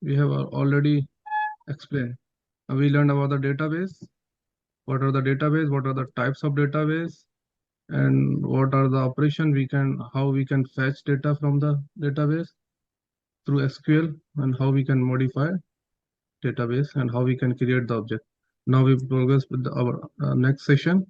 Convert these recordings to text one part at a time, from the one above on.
we have already explained. We learned about the database. What are the database? What are the types of database? And what are the operation how we can fetch data from the database through SQL, and how we can modify database, and how we can create the object. Now we progress with our next session.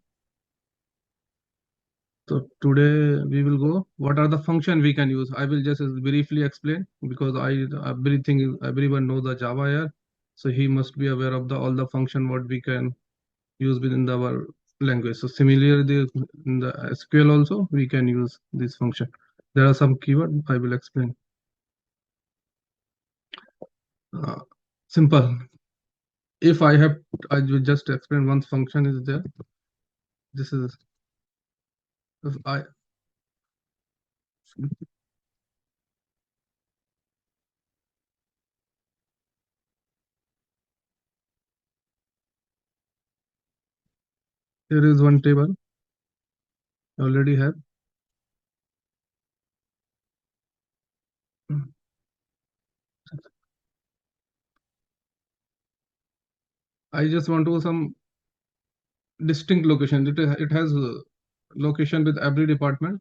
So today we will go what are the function we can use. I will just briefly explain, because everyone know the Java here, so he must be aware of the all the function what we can use within our language. So similarly, in the SQL also we can use this function. There are some keyword I will explain. Uh, Simple. If I will just explain one function is there. This is if I Here is one table I already have. I just want to some distinct location. It has location with every department.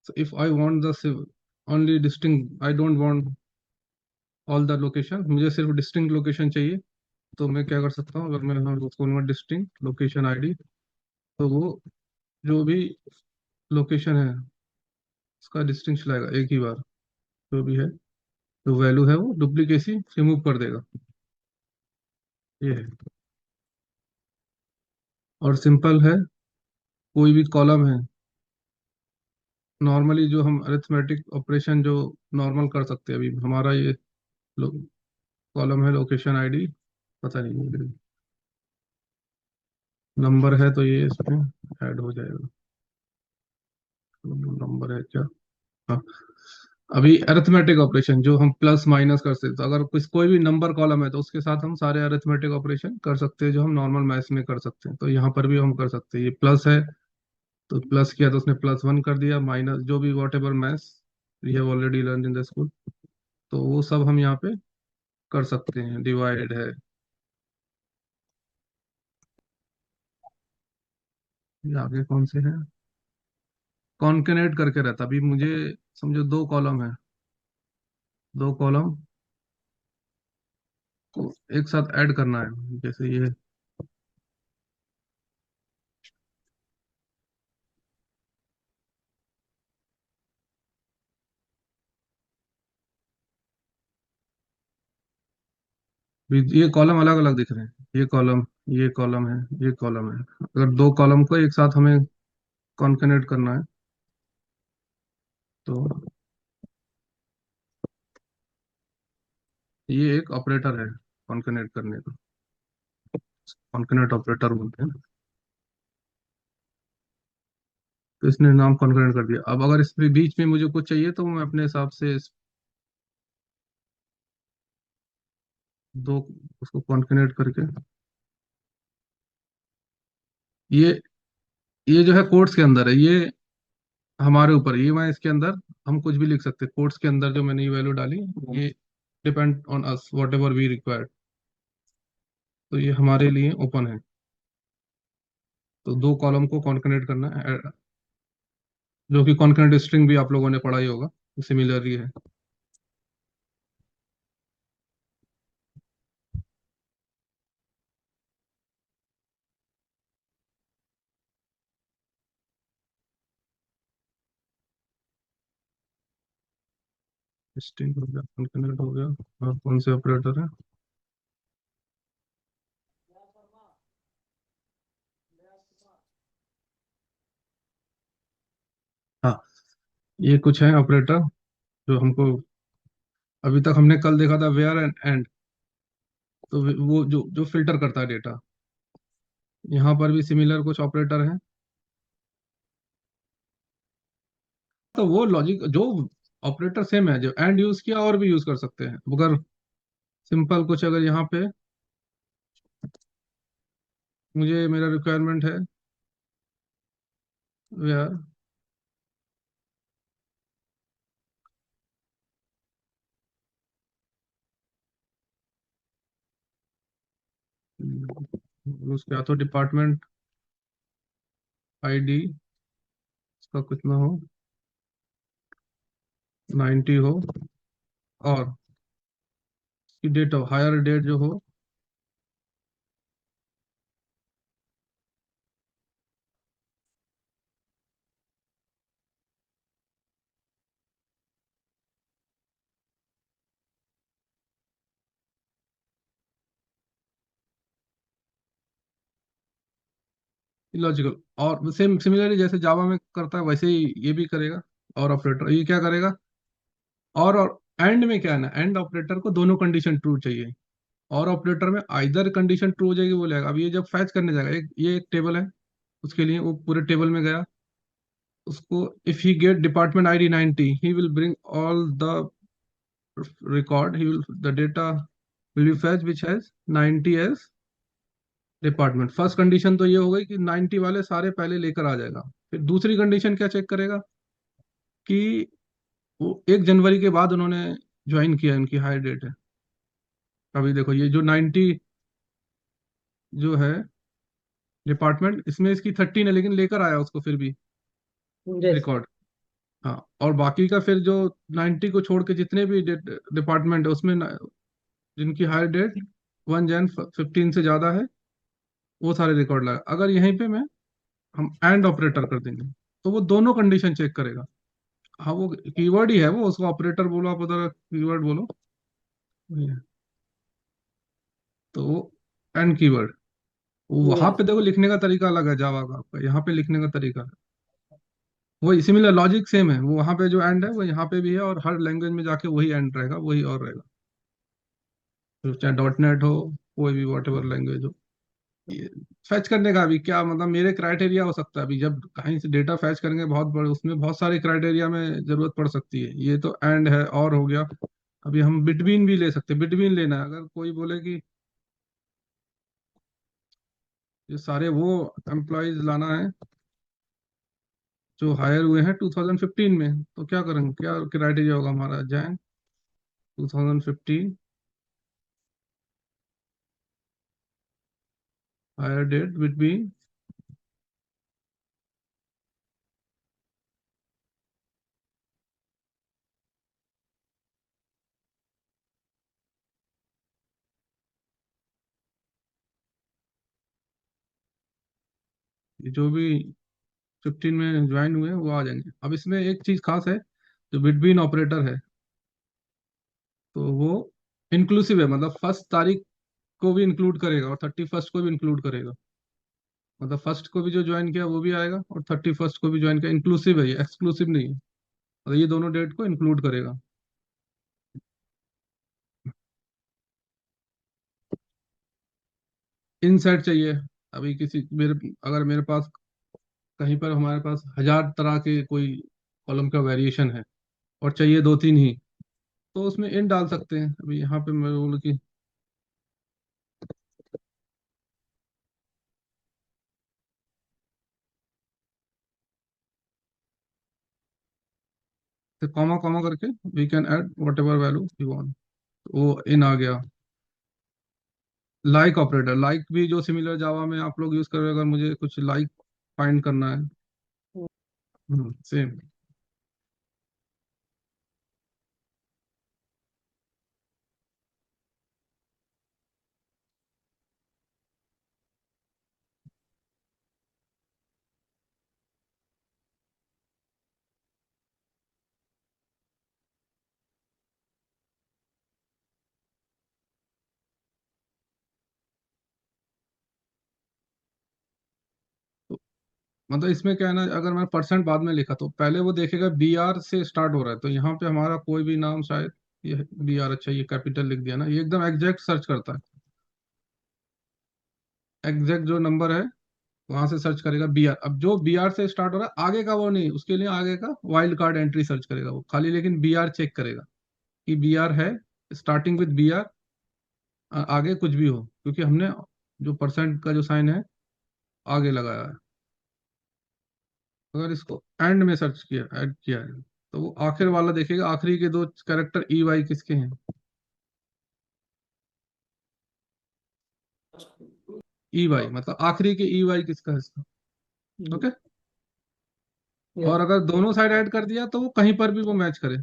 So if I want only distinct, I don't want all the location. मुझे सिर्फ distinct location चाहिए. तो मैं क्या कर सकता हूँ, अगर मैं उसको डिस्टिंक्ट लोकेशन आईडी, तो वो जो भी लोकेशन है उसका डिस्टिंक्ट लाएगा एक ही बार. जो भी है, जो वैल्यू है वो डुप्लीकेसी रिमूव कर देगा. ये है. और सिंपल है. कोई भी कॉलम है, नॉर्मली जो हम अरिथमेटिक ऑपरेशन जो नॉर्मल कर सकते हैं, अभी हमारा ये कॉलम है लोकेशन आईडी, पता नहीं नंबर है तो ये इसमें ऐड हो जाएगा. नंबर है क्या? हाँ. अभी अरिथमेटिक ऑपरेशन जो हम प्लस माइनस कर सकते हैं, तो अगर कोई भी नंबर कॉलम है तो उसके साथ हम सारे अरिथमेटिक ऑपरेशन कर सकते हैं जो हम नॉर्मल मैथ्स में कर सकते हैं. तो यहाँ पर भी हम कर सकते हैं. ये प्लस है तो प्लस किया तो उसने +1 कर दिया. माइनस जो भी whatever maths we have already learn in the school, तो वो सब हम यहाँ पे कर सकते हैं. डिवाइड है. ये आगे कौन से हैं? कॉन्केनेट करके रहता. अभी मुझे समझो दो कॉलम है, दो कॉलम को एक साथ ऐड करना है. जैसे ये ये कॉलम अलग अलग दिख रहे हैं. ये कॉलम है, ये कॉलम है. अगर दो कॉलम को एक साथ हमें कॉन्केनेट करना है, तो ये एक ऑपरेटर है कॉन्केनेट करने का. कॉन्केनेट ऑपरेटर बोलते हैं. तो इसने नाम कॉन्करेंट कर दिया. अब अगर इसके बीच में मुझे कुछ चाहिए तो मैं अपने हिसाब से दो उसको कॉन्करेंट करके, ये ये जो है कोट्स के अंदर है, ये हमारे ऊपर. ये मैं इसके अंदर हम कुछ भी लिख सकते हैं. कोट्स के अंदर जो मैंने ये वैल्यू डाली, ये depend on us whatever we required. तो ये हमारे लिए ओपन है. तो दो कॉलम को कॉन्करेंट करना है, जो कि कॉन्करेंट स्ट्रिंग भी आप लोगों ने पढ़ा ही होगा, सिमिलर ही है. स्ट्रिंग हो गया, कॉन्करेंट हो गया. और कौन से ऑपरेटर है? हाँ. ये कुछ है ऑपरेटर जो हमको अभी तक हमने कल देखा था, वेयर एंड एंड. तो वो जो जो फिल्टर करता है डेटा, यहाँ पर भी सिमिलर कुछ ऑपरेटर हैं. तो वो लॉजिक जो ऑपरेटर सेम है, जो एंड यूज किया और भी यूज कर सकते हैं. अगर सिंपल कुछ अगर यहाँ पे मुझे मेरा रिक्वायरमेंट है वेयर, उसके हाथों डिपार्टमेंट आईडी इसका कितना हो, 90 हो, और डेट ऑफ हायर डेट जो हो, लॉजिकल। और सेम सिमिलरली जैसे जावा में करता है वैसे ही ये भी करेगा। और ऑपरेटर ये क्या करेगा, और एंड में क्या है ना, एंड ऑपरेटर को दोनों कंडीशन ट्रू चाहिए। और ऑपरेटर में आइदर कंडीशन ट्रू हो जाएगी बोलेगा। अब ये जब फैच करने जाएगा, ये एक टेबल है, उसके लिए वो पूरे टेबल में गया, उसको if he get department ID 90 he will bring all the record, he will the data will be fetched which has 90 as department. First condition तो ये हो गई कि 90 वाले सारे पहले लेकर आ जाएगा। फिर दूसरी कंडीशन क्या चेक करेगा कि वो 1 जनवरी के बाद उन्होंने ज्वाइन किया, इनकी हायर डेट है। अभी देखो ये जो 90 जो है डिपार्टमेंट, इसमें इसकी 13 है लेकिन लेकर आया उसको फिर भी जैसे रिकॉर्ड। हाँ, और बाकी का फिर जो 90 को छोड़ के जितने भी डिपार्टमेंट है उसमें जिनकी हायर डेट 1 जन 15 से ज्यादा है, वो सारे रिकॉर्ड लगा। अगर यहीं पे मैं हम एंड ऑपरेटर कर देंगे तो वो दोनों कंडीशन चेक करेगा। हाँ, वो कीवर्ड ही है, वो उसको ऑपरेटर बोलो, आप उधर कीवर्ड बोलो। तो वो एंड कीवर्ड, वहां पे जैसे देखो लिखने का तरीका अलग है जावा का, आपका यहाँ पे लिखने का तरीका है वही, सिमिलर लॉजिक सेम है। वो वहां पे जो एंड है वो यहाँ पे भी है, और हर लैंग्वेज में जाके वही एंड रहेगा, वही और रहेगा। तो चाहे डॉट नेट हो, कोई भी वॉट एवर लैंग्वेज हो। ये फैच करने का भी क्या मतलब, मेरे क्राइटेरिया हो सकता है। अभी जब कहीं से डेटा फैच करेंगे बहुत बड़े, उसमें बहुत सारे क्राइटेरिया में जरूरत पड़ सकती है। ये तो एंड है और हो गया। अभी हम बिटवीन भी ले सकते हैं, बिटवीन लेना है अगर कोई बोले कि ये सारे वो एम्प्लॉयज लाना है जो हायर हुए हैं 2015 में, तो क्या करेंगे, क्या क्राइटेरिया होगा हमारा, जैन 2015 हायर डेट बिटवीन। जो भी 15 में ज्वाइन हुए हैं वो आ जाएंगे। अब इसमें एक चीज खास है, जो बिटवीन ऑपरेटर है तो वो इंक्लूसिव है, मतलब 1 तारीख को भी इंक्लूड करेगा और 31 को भी इंक्लूड करेगा। मतलब फर्स्ट को भी जो ज्वाइन किया वो भी आएगा, और 31 को भी ज्वाइन किया। इंक्लूसिव है, ये एक्सक्लूसिव नहीं है। मतलब ये दोनों डेट को इंक्लूड करेगा। इनसाइड चाहिए। अभी किसी मेरे अगर मेरे पास कहीं पर हमारे पास 1000 तरह के कोई कॉलम का वेरिएशन है और चाहिए 2 3 ही, तो उसमें इन डाल सकते हैं। अभी यहाँ पे मैं बोलूँ कि कॉमा कॉमा करके we can add whatever value you want, वो इन आ गया। लाइक ऑपरेटर, लाइक भी जो सिमिलर जावा में आप लोग यूज कर रहे हो, अगर मुझे कुछ लाइक फाइंड करना है, सेम। मतलब इसमें क्या है ना, अगर मैं परसेंट बाद में लिखा तो पहले वो देखेगा BR से स्टार्ट हो रहा है, तो यहाँ पे हमारा कोई भी नाम शायद ये BR, अच्छा ये कैपिटल लिख दिया ना, ये एकदम एग्जैक्ट सर्च करता है। एग्जैक्ट जो नंबर है वहां से सर्च करेगा BR। अब जो BR से स्टार्ट हो रहा है आगे का वो नहीं, उसके लिए आगे का वाइल्ड कार्ड एंट्री सर्च करेगा वो खाली, लेकिन BR चेक करेगा कि BR है, स्टार्टिंग विद BR, आगे कुछ भी हो, क्योंकि हमने जो परसेंट का जो साइन है आगे लगाया है। अगर इसको एंड में सर्च किया, ऐड किया है, तो वो आखिर वाला देखेगा, आखिरी के 2 कैरेक्टर EY किसके हैं। ई वाई, मतलब आखिरी के ई वाई किसका है इसका। ओके। और यस। अगर दोनों साइड ऐड कर दिया तो वो कहीं पर भी वो मैच करे,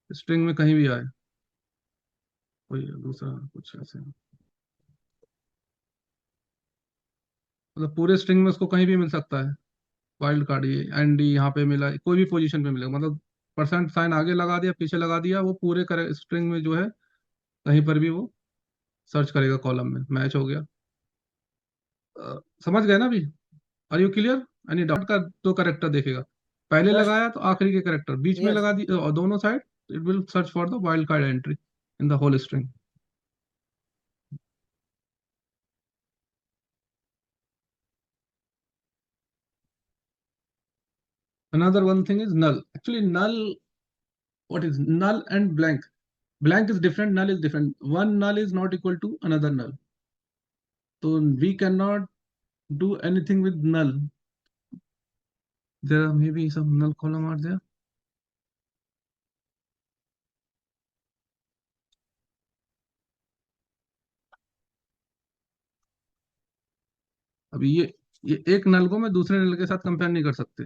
स्ट्रिंग में कहीं भी आए, कोई दूसरा कुछ ऐसे, मतलब पूरे स्ट्रिंग में उसको कहीं भी मिल सकता है। वाइल्ड कार्ड ये एन डी यहाँ पे मिला, कोई भी पोजीशन पे मिलेगा, मतलब परसेंट साइन आगे लगा दिया पीछे लगा दिया, वो पूरे स्ट्रिंग में जो है कहीं पर भी वो सर्च करेगा, कॉलम में मैच हो गया। समझ गए ना अभी? Are you clear? यानी डॉट का दो करेक्टर देखेगा, पहले जस्ट। लगाया तो आखिरी के करेक्टर, बीच में यस। लगा दी और दोनों side, it will search for the wild card entry in the whole string. Another one thing is null. Actually, null, what is null and blank? Blank is different, null is different. One null is not equal to another null. So we cannot do anything with null. There may be some null column are there. अभी ये एक नल को मैं दूसरे नल के साथ compare नहीं कर सकते,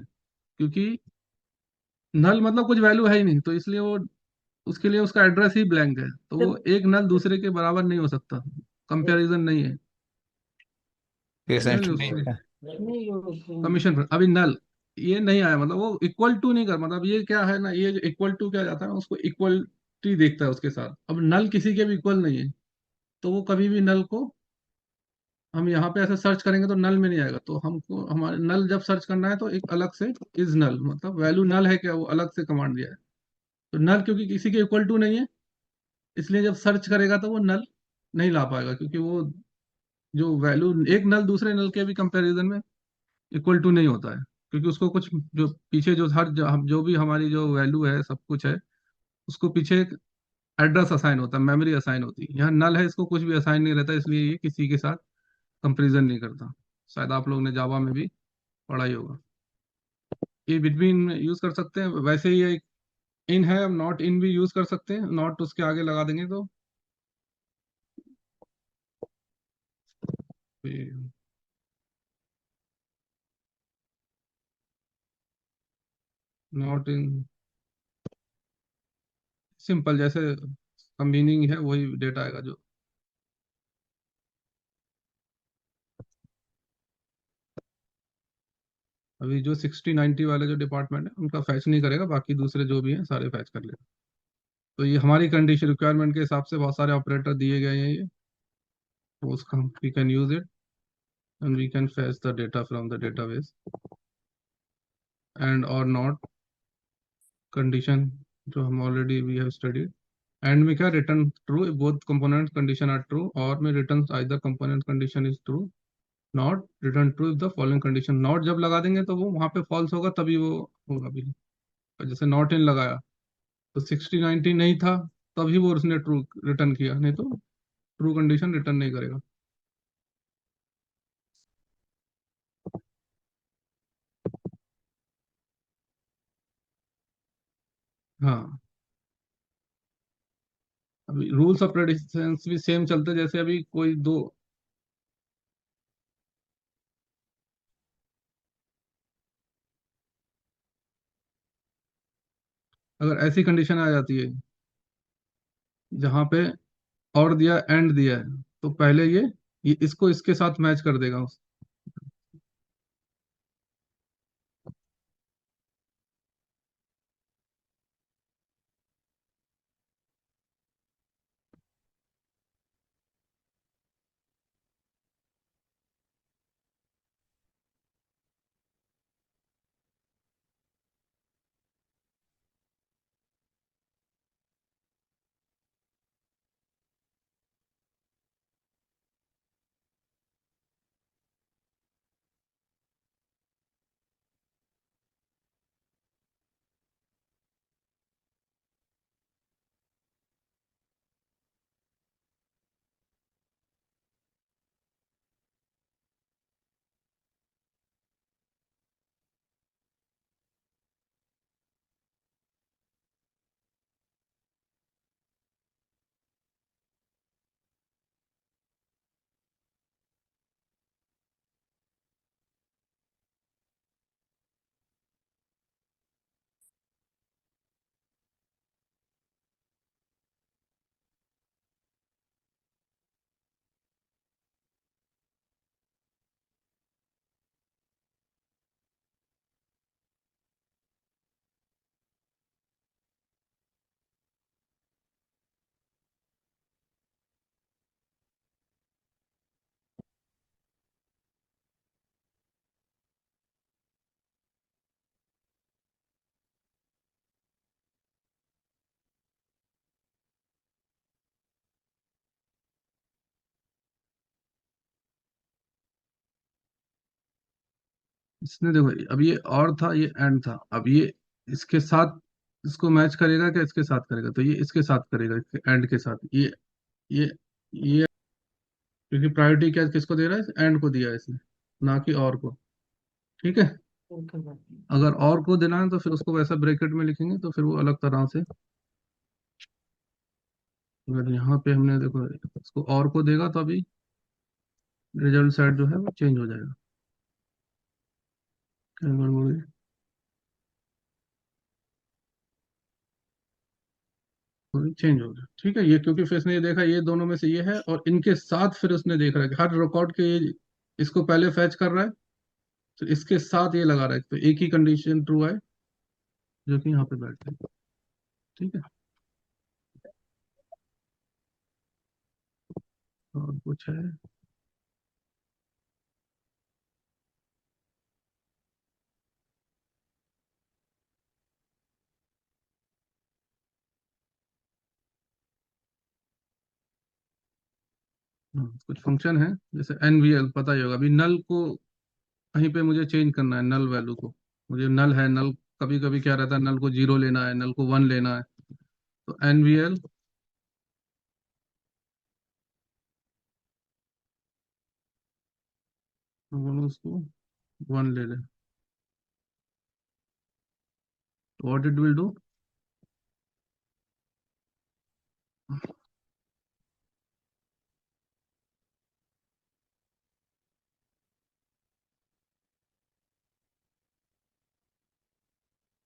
क्योंकि नल मतलब कुछ वैल्यू है ही नहीं, तो इसलिए वो, उसके लिए उसका एड्रेस ही ब्लैंक है, तो वो एक नल दूसरे के बराबर नहीं हो सकता, यस। कंपैरिजन नहीं है। समझ नहीं उसमें होता। नहीं। कमीशन पर अभी नल ये नहीं आया, मतलब वो इक्वल टू नहीं कर, मतलब ये क्या है ना, ये जो इक्वल टू क्या जाता है ना, उसको इक्वलिटी देखता है उसके साथ। अब नल किसी के भी इक्वल नहीं है, तो वो कभी भी नल को, हम यहाँ पे ऐसे सर्च करेंगे तो नल में नहीं आएगा, तो हमको हमारे नल जब सर्च करना है तो एक अलग से इज नल, मतलब वैल्यू नल है क्या, वो अलग से कमांड दिया है। तो नल क्योंकि किसी के इक्वल टू नहीं है, इसलिए जब सर्च करेगा तो वो नल नहीं ला पाएगा, क्योंकि वो जो वैल्यू, एक नल दूसरे नल के भी कंपैरिजन में इक्वल टू नहीं होता है, क्योंकि उसको कुछ जो पीछे जो हर जो भी हमारी जो वैल्यू है सब कुछ है, उसको पीछे एक एड्रेस असाइन होता है, मेमोरी असाइन होती है। यहाँ नल है, इसको कुछ भी असाइन नहीं रहता, इसलिए ये किसी के साथ कंपेरिजन नहीं करता। शायद आप लोग ने जावा में भी पढ़ा ही होगा। ये बिटवीन यूज कर सकते हैं, वैसे ही ये इन है, अब नॉट इन भी यूज कर सकते हैं, नॉट उसके आगे लगा देंगे तो नॉट इन सिंपल, जैसे मीनिंग है वही डेटा आएगा जो। अभी जो 60-90 वाले जो डिपार्टमेंट है उनका फैच नहीं करेगा, बाकी दूसरे जो भी हैं सारे फैच कर लेगा। तो ये हमारी कंडीशन रिक्वायरमेंट के हिसाब से बहुत सारे ऑपरेटर दिए गए हैं ये, तो उसका we can use it and we can fetch the data from the database and or not condition, जो हम already we have studied. And में क्या, return true, both component condition are true, or में return either component condition is true, not return true if the following condition. Not जब लगा देंगे तो वो वहां पे फॉल्स होगा, तभी वो होगा भी। जैसे नॉट इन लगाया तो 60-90 नहीं था, तभी वो उसने ट्रू रिटर्न किया, नहीं तो ट्रू कंडीशन रिटर्न नहीं करेगा। हाँ, अभी रूल्स ऑफ प्रेडिसेंस भी सेम चलते हैं, जैसे अभी कोई दो, अगर ऐसी कंडीशन आ जाती है जहाँ पे और दिया एंड दिया है, तो पहले ये इसको इसके साथ मैच कर देगा इसने देखो, अब ये और था, ये एंड था, अब ये इसके साथ इसको मैच करेगा क्या, इसके साथ करेगा, तो ये इसके साथ करेगा, इसके एंड के साथ ये ये क्योंकि प्रायोरिटी क्या किसको दे रहा है, एंड को दिया है इसने, ना कि और को। ठीक है। ओके भाई। अगर और को देना है तो फिर उसको वैसा ब्रैकेट में लिखेंगे, तो फिर वो अलग तरह से। अगर यहाँ पे हमने देखो इसको और को देगा तो अभी रिजल्ट साइड जो है वो चेंज हो जाएगा। क्या गड़बड़ है? चेंज हो गया। ठीक है, ये क्योंकि फिर इसने ये देखा ये दोनों में से ये है, और इनके साथ फिर उसने देख रहा है कि हर रिकॉर्ड के इसको पहले फैच कर रहा है, तो इसके साथ ये लगा रहा है, तो एक ही कंडीशन ट्रू है, जो कि यहाँ पे बैठता है। ठीक है। और कुछ है? कुछ फंक्शन है, जैसे एनवीएल पता ही होगा, अभी नल को कहीं पे मुझे चेंज करना है, नल वैल्यू को। मुझे नल है, नल कभी कभी क्या रहता है, नल को 0 लेना है, नल को 1 लेना है, तो एनवीएल उसको 1 ले ले, व्हाट इट विल डू।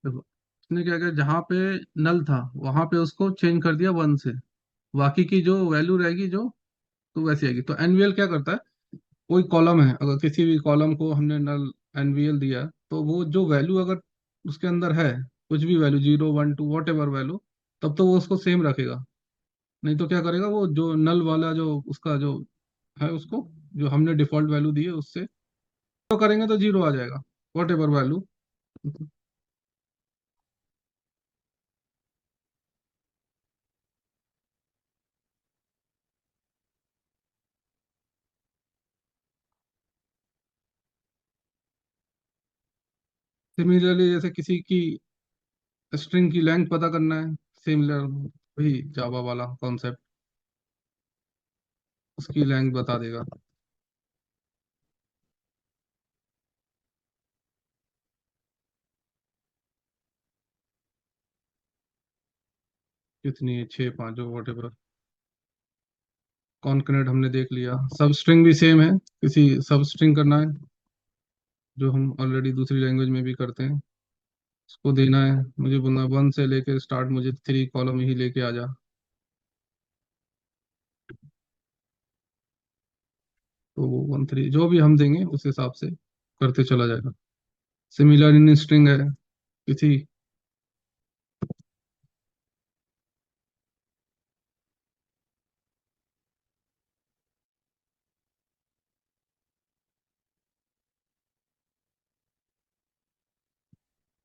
देखो उसने क्या किया, जहाँ पे नल था वहां पे उसको चेंज कर दिया 1 से, बाकी की जो वैल्यू रहेगी जो, तो वैसी आएगी। तो एनवीएल क्या करता है, कोई कॉलम है, अगर किसी भी कॉलम को हमने नल एनवीएल दिया, तो वो जो वैल्यू अगर उसके अंदर है, कुछ भी वैल्यू 0 1 2 वॉट एवर वैल्यू, तब तो वो उसको सेम रखेगा। नहीं तो क्या करेगा, वो जो नल वाला जो उसका जो है उसको, जो हमने डिफॉल्ट वैल्यू दी है उससे तो करेंगे तो 0 आ जाएगा, वॉट एवर वैल्यू। सिमिलरली जैसे किसी की स्ट्रिंग की लेंथ पता करना है, सिमिलर वही जावा वाला कॉन्सेप्ट, उसकी लेंथ बता देगा कितनी है, 6 5 जो वॉट एवर। कॉनकनेट हमने देख लिया, सब स्ट्रिंग भी सेम है, किसी सब स्ट्रिंग करना है जो हम ऑलरेडी दूसरी लैंग्वेज में भी करते हैं, उसको देना है, मुझे बोलना 1 से लेके स्टार्ट, मुझे 3 कॉलम ही लेके आ जा, तो वो 1 3 जो भी हम देंगे उस हिसाब से करते चला जाएगा। सिमिलर इन स्ट्रिंग है किसी,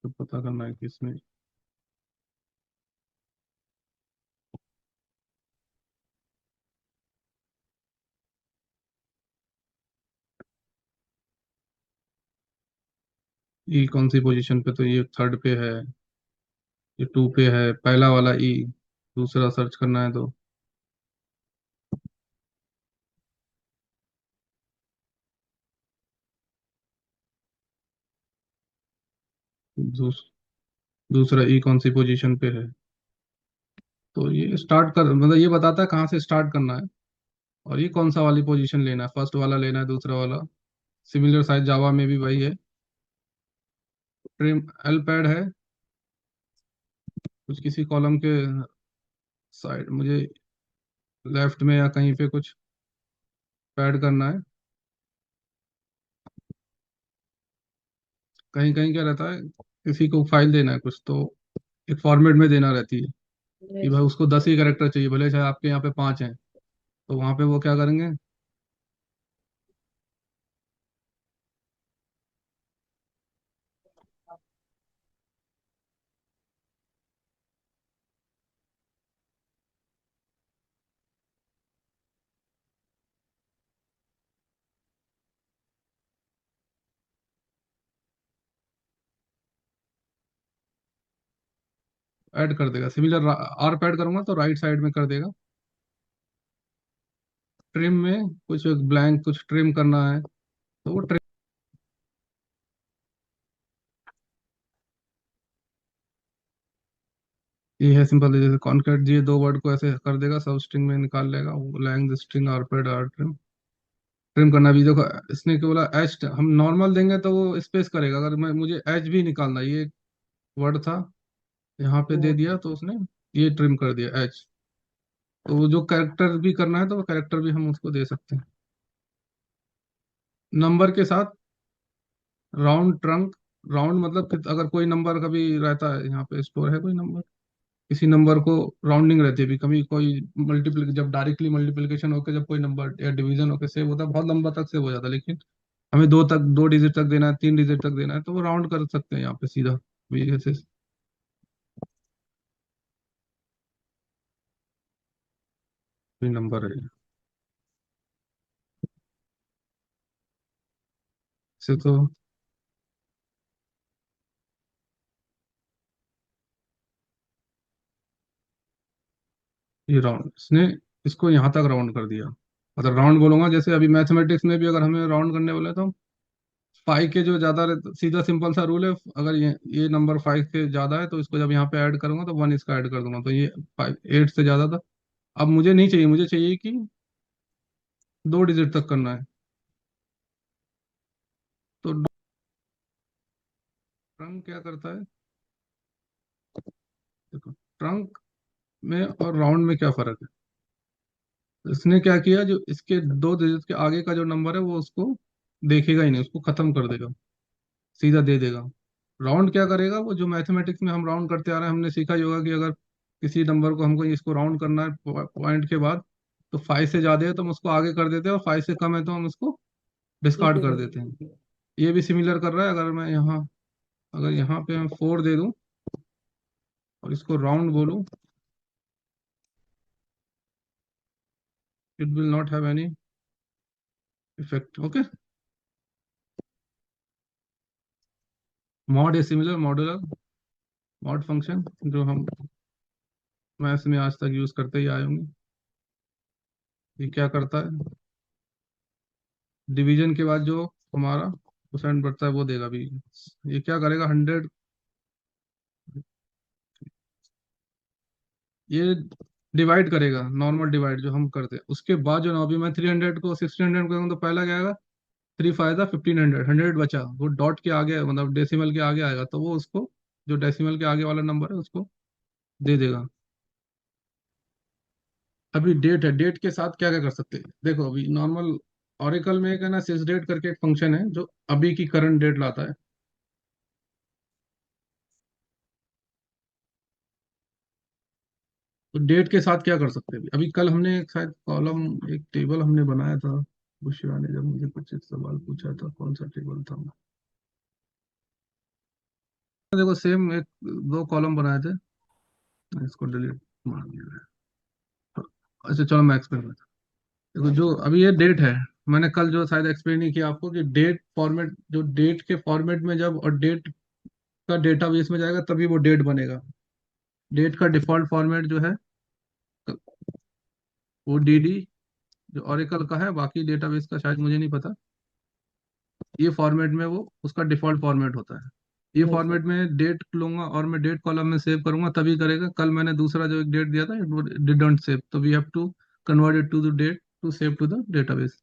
तो पता करना है कि इसमें ई कौन सी पोजीशन पे, तो ये 3rd पे है, ये 2 पे है, पहला वाला ई, दूसरा सर्च करना है तो दूस, दूसरा ई कौन सी पोजीशन पे है। तो ये स्टार्ट कर, मतलब ये बताता है कहाँ से स्टार्ट करना है, और ये कौन सा वाली पोजीशन लेना है, फर्स्ट वाला लेना है, दूसरा वाला। सिमिलर साइज जावा में भी वही है। ट्रिम एल पैड है, कुछ किसी कॉलम के साइड मुझे लेफ्ट में या कहीं पे कुछ पैड करना है। कहीं कहीं क्या रहता है, किसी को फाइल देना है कुछ, तो एक फॉर्मेट में देना रहती है कि भाई उसको 10 ही कैरेक्टर चाहिए, भले चाहे आपके यहाँ पे 5 हैं, तो वहां पे वो क्या करेंगे, ऐड कर देगा। सिमिलर आर पे ऐड करूंगा तो राइट साइड में कर देगा। ट्रिम में कुछ ब्लैंक कुछ ट्रिम करना है तो वो ट्रिम, ये है सिंपल। जैसे कॉन्कैट, ये दो वर्ड को ऐसे कर देगा, सब स्ट्रिंग में निकाल लेगा वो, लैंग स्ट्रिंग आर पे आर ट्रिम। ट्रिम करना भी देखो, इसने क्या बोला, एच हम नॉर्मल देंगे तो वो स्पेस करेगा। अगर मैं मुझे एच भी निकालना, ये वर्ड था यहाँ पे दे दिया तो उसने ये ट्रिम कर दिया एच। तो वो जो कैरेक्टर भी करना है तो वो कैरेक्टर भी हम उसको दे सकते हैं। नंबर के साथ राउंड ट्रंक। राउंड मतलब अगर कोई नंबर कभी रहता है, यहाँ पे स्टोर है कोई नंबर, किसी नंबर को राउंडिंग रहती है भी, कभी कोई मल्टीप्लिक जब डायरेक्टली मल्टीप्लिकेशन होकर जब कोई नंबर या डिवीजन होकर सेव होता है, बहुत लंबा तक सेव हो जाता है, लेकिन हमें दो तक, 2 डिजिट तक देना है, 3 डिजिट तक देना है, तो वो राउंड कर सकते हैं यहाँ पे सीधा भी ऐसे भी नंबर है से तो। ये राउंड इसने इसको यहाँ तक राउंड कर दिया। मतलब राउंड बोलूंगा, जैसे अभी मैथमेटिक्स में भी अगर हमें राउंड करने बोले तो फाइव के जो ज्यादा सीधा सिंपल सा रूल है, अगर ये नंबर 5 से ज्यादा है तो इसको जब यहाँ पे ऐड करूंगा तो 1 इसका ऐड कर दूंगा, तो ये 8 से ज्यादा था। अब मुझे नहीं चाहिए, मुझे चाहिए कि 2 डिजिट तक करना है। तो ट्रंक क्या करता है, देखो ट्रंक में और राउंड में क्या फर्क है। इसने क्या किया, जो इसके 2 डिजिट के आगे का जो नंबर है वो उसको देखेगा ही नहीं, उसको खत्म कर देगा, सीधा दे देगा। राउंड क्या करेगा, वो जो मैथमेटिक्स में हम राउंड करते आ रहे हैं, हमने सीखा ही होगा कि अगर किसी नंबर को हमको इसको राउंड करना है पॉइंट के बाद, तो 5 से ज्यादा है तो हम उसको आगे कर देते हैं, और 5 से कम है तो हम उसको डिस्कार्ड कर देते हैं। ये भी सिमिलर कर रहा है। अगर मैं यहाँ, अगर यहाँ पे मैं 4 दे दूं और इसको राउंड बोलूं, it will not have any effect. Okay. Mod है सिमिलर, मॉडुलर मॉड फंक्शन, जो हम मैथ्स में आज तक यूज करते ही आए होंगे। ये क्या करता है, डिवीजन के बाद जो हमारा परसेंट बढ़ता है वो देगा भी। ये क्या करेगा, 100, ये डिवाइड करेगा, नॉर्मल डिवाइड जो हम करते हैं। उसके बाद जो ना, अभी मैं 300 को 1600 करूँगा तो पहला क्या आएगा, 3 5 1500, 100 बचा, वो डॉट के आगे मतलब डेसिमल के आगे आएगा, तो वो उसको, जो डेसिमल के आगे वाला नंबर है उसको दे देगा। अभी डेट है, डेट के साथ क्या क्या कर सकते हैं, देखो अभी नॉर्मल ऑरेकल में एक है ना, सिस डेट करके एक फंक्शन है जो अभी की करंट डेट लाता है। तो डेट के साथ क्या कर सकते हैं, अभी कल हमने एक शायद कॉलम, एक टेबल हमने बनाया था, बुशिरा ने जब मुझे कुछ एक सवाल पूछा था, कौन सा टेबल था। देखो सेम एक 2 कॉलम बनाए थे, इसको डिलीट मार दिया है। अच्छा चलो मैं एक्सप्लेन करता हूँ। देखो जो अभी ये डेट है, मैंने कल जो शायद एक्सप्लेन नहीं किया आपको, कि डेट फॉर्मेट, जो डेट के फॉर्मेट में जब और डेट का डेटा बेस में जाएगा तभी वो डेट बनेगा। डेट का डिफॉल्ट फॉर्मेट जो है वो डीडी, जो ओरेकल का है, बाकी डेटाबेस का शायद मुझे नहीं पता। ये फॉर्मेट में वो उसका डिफॉल्ट फॉर्मेट होता है। ये फॉर्मेट में डेट लूंगा और मैं डेट कॉलम में सेव करूंगा तभी करेगा। कल मैंने दूसरा जो एक डेट दिया था, इट डिडंट सेव, तो we have to convert it to the date to save to the database.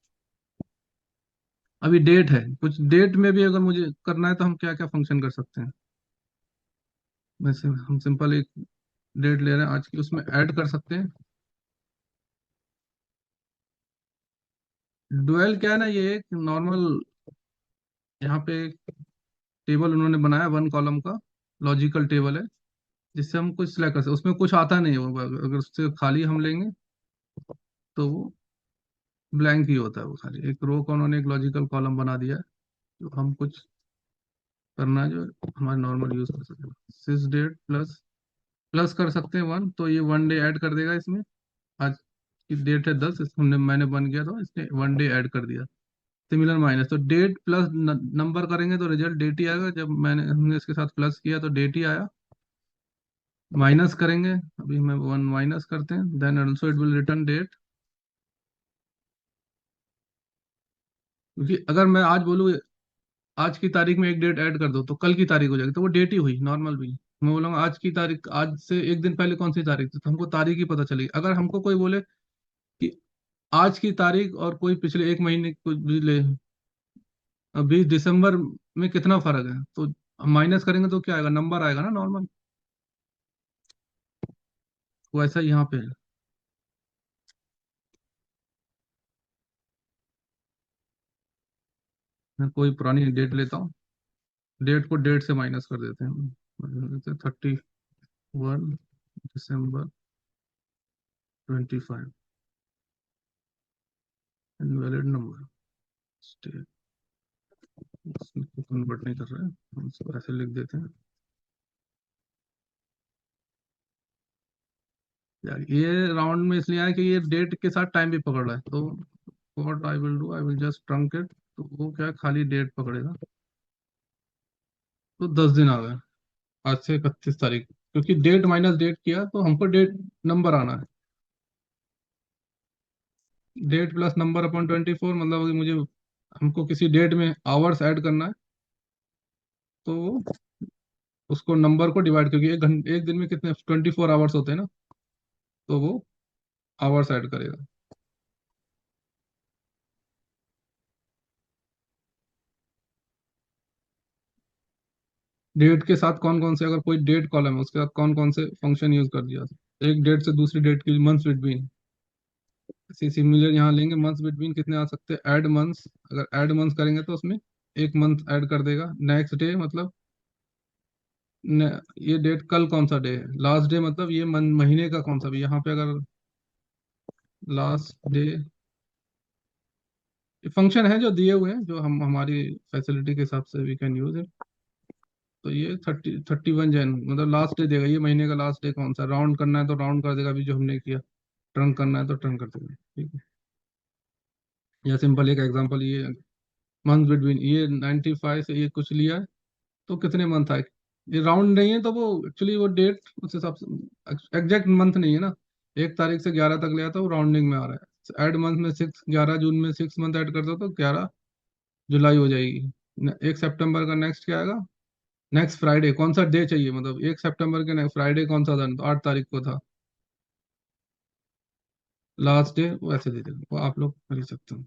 अभी डेट है, कुछ डेट में भी अगर मुझे करना है तो हम क्या क्या फंक्शन कर सकते हैं। वैसे हम सिंपल एक डेट ले रहे हैं आज की, उसमें ऐड कर सकते हैं। डुअल क्या है ना, ये एक नॉर्मल यहाँ पे टेबल उन्होंने बनाया 1 कॉलम का, लॉजिकल टेबल है, जिससे हम कुछ सिलेक्ट कर सकते, उसमें कुछ आता नहीं है वो, अगर उससे खाली हम लेंगे तो वो ब्लैंक ही होता है, वो खाली एक रो का उन्होंने एक लॉजिकल कॉलम बना दिया है। तो हम कुछ करना है जो हमारे नॉर्मल यूज कर सकते हैं, सिस डेट प्लस, प्लस कर सकते हैं 1, तो ये 1 डे ऐड कर देगा इसमें। आज की डेट है 10, हमने मैंने बन गया तो इसने 1 डे ऐड कर दिया। सिमिलर माइनस, तो डेट प्लस नंबर करेंगे तो रिजल्ट डेट ही आएगा, जब मैंने हमने इसके साथ प्लस किया तो डेट ही आया। माइनस करेंगे, अभी मैं 1 माइनस करते हैं, then also it will return date. क्योंकि अगर मैं आज बोलूँ आज की तारीख में एक डेट ऐड कर दो तो कल की तारीख हो जाएगी, तो वो डेट ही हुई नॉर्मल भी। मैं बोलूँगा आज की तारीख, आज से एक दिन पहले कौन सी तारीख थी, तो हमको तारीख ही पता चलेगी। अगर हमको कोई बोले कि आज की तारीख और कोई पिछले एक महीने कुछ भी ले, 20 दिसंबर में कितना फर्क है, तो माइनस करेंगे तो क्या आएगा, नंबर आएगा ना नॉर्मल। वैसा ही यहाँ पे है। मैं कोई पुरानी डेट लेता हूँ, डेट को डेट से माइनस कर देते हैं, 31 दिसंबर 25, इनवैलिड नंबर, स्टेट, इसको कन्वर्ट नहीं कर रहा है, हम इसको ऐसे लिख देते हैं। यार ये राउंड में इसलिए आया कि ये डेट के साथ टाइम भी पकड़ रहा है, तो what I will do, I will just trunk it, तो वो क्या है, खाली डेट पकड़ेगा। तो 10 दिन आ गए, आज से 31 तारीख, क्योंकि डेट माइनस डेट किया तो हमको डेट नंबर आना है। डेट प्लस नंबर अपॉन 24, मतलब कि मुझे, हमको किसी डेट में आवर्स ऐड करना है, तो उसको नंबर को डिवाइड, क्योंकि एक घंटे एक दिन में कितने 24 आवर्स होते हैं ना, तो वो आवर्स ऐड करेगा। डेट के साथ कौन कौन से, अगर कोई डेट कॉलम है उसके साथ कौन कौन से फंक्शन यूज कर दिया, एक डेट से दूसरी डेट की, मंथ्स बिटवीन, इसी सिमिलर यहाँ लेंगे, मंथ्स बिटवीन कितने आ सकते हैं, ऐड मंथ्स, अगर ऐड मंथ्स करेंगे तो उसमें एक मंथ ऐड कर देगा, नेक्स्ट डे मतलब ये डेट कल कौन सा डे है, लास्ट डे मतलब ये महीने का कौन सा भी, यहाँ पे अगर लास्ट डे, फंक्शन है जो दिए हुए हैं, जो हम हमारी फैसिलिटी के हिसाब से वी कैन यूज इट। तो ये 31 जैन मतलब लास्ट डे देगा, ये महीने का लास्ट डे कौन सा, राउंड करना है तो राउंड कर देगा, अभी जो हमने किया, ट्रंक करना है तो ट्रंक कर देगा, ठीक है। या सिंपल एक एग्जांपल, ये मंथ बिटवीन, ये 95 से ये कुछ लिया है, तो कितने मंथ आए, ये राउंड नहीं है तो वो एक्चुअली वो डेट उस हिसाब से एग्जैक्ट मंथ नहीं है ना, 1 तारीख से 11 तक लिया था, वो राउंडिंग में आ रहा है, ऐड मंथ में 11 जून में 6 मंथ ऐड कर दो तो 11 जुलाई हो जाएगी। 1 सितंबर का नेक्स्ट क्या आएगा, नेक्स्ट फ्राइडे कौन सा डे चाहिए, मतलब 1 सितंबर के नेक्स्ट फ्राइडे कौन सा था, तो 8 तारीख को था लास्ट डे, वो ऐसे दे देगा, वो आप लोग कर ही सकते हो।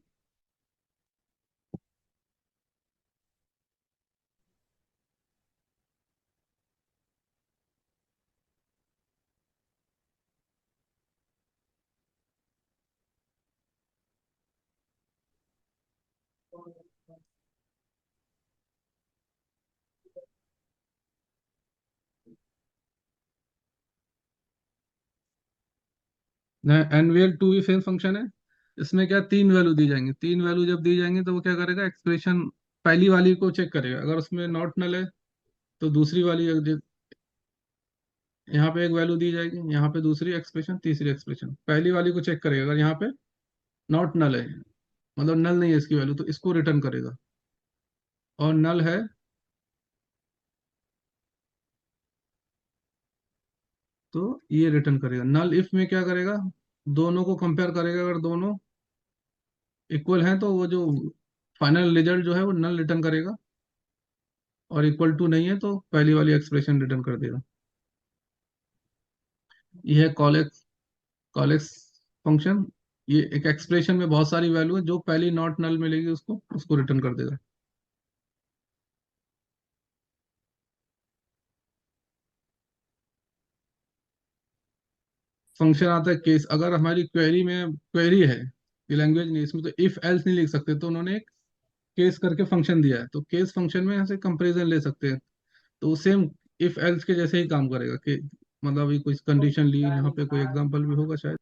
एनवीएल टू भी सेम फंक्शन है, इसमें क्या 3 वैल्यू दी जाएंगी, 3 वैल्यू जब दी जाएंगी तो वो क्या करेगा, एक्सप्रेशन पहली वाली को चेक करेगा, अगर उसमें नॉट नल है तो दूसरी वाली, यहाँ पे एक वैल्यू दी जाएगी, यहाँ पे दूसरी एक्सप्रेशन, तीसरी एक्सप्रेशन, पहली वाली को चेक करेगा, अगर यहाँ पे नॉट नल है, मतलब नल नहीं है इसकी वैल्यू, तो इसको रिटर्न करेगा, और नल है तो ये रिटर्न करेगा। नल इफ में क्या करेगा, दोनों को कंपेयर करेगा, अगर दोनों इक्वल हैं तो वो जो फाइनल रिजल्ट जो है वो नल रिटर्न करेगा, और इक्वल टू नहीं है तो पहली वाली एक्सप्रेशन रिटर्न कर देगा। ये है कॉलेक्स, कॉलेक्स फंक्शन, ये एक एक्सप्रेशन में बहुत सारी वैल्यू है, जो पहली नॉट नल मिलेगी उसको उसको रिटर्न कर देगा। फंक्शन आता है केस, अगर हमारी क्वेरी में क्वेरी है, ये लैंग्वेज नहीं, इसमें तो इफ एल्स नहीं लिख सकते, तो उन्होंने एक केस करके फंक्शन दिया है, तो केस फंक्शन में यहाँ से कंपेरिजन ले सकते हैं, तो सेम इफ एल्स के जैसे ही काम करेगा, कि मतलब अभी कोई कंडीशन ली, यहाँ पे कोई एग्जांपल भी होगा शायद।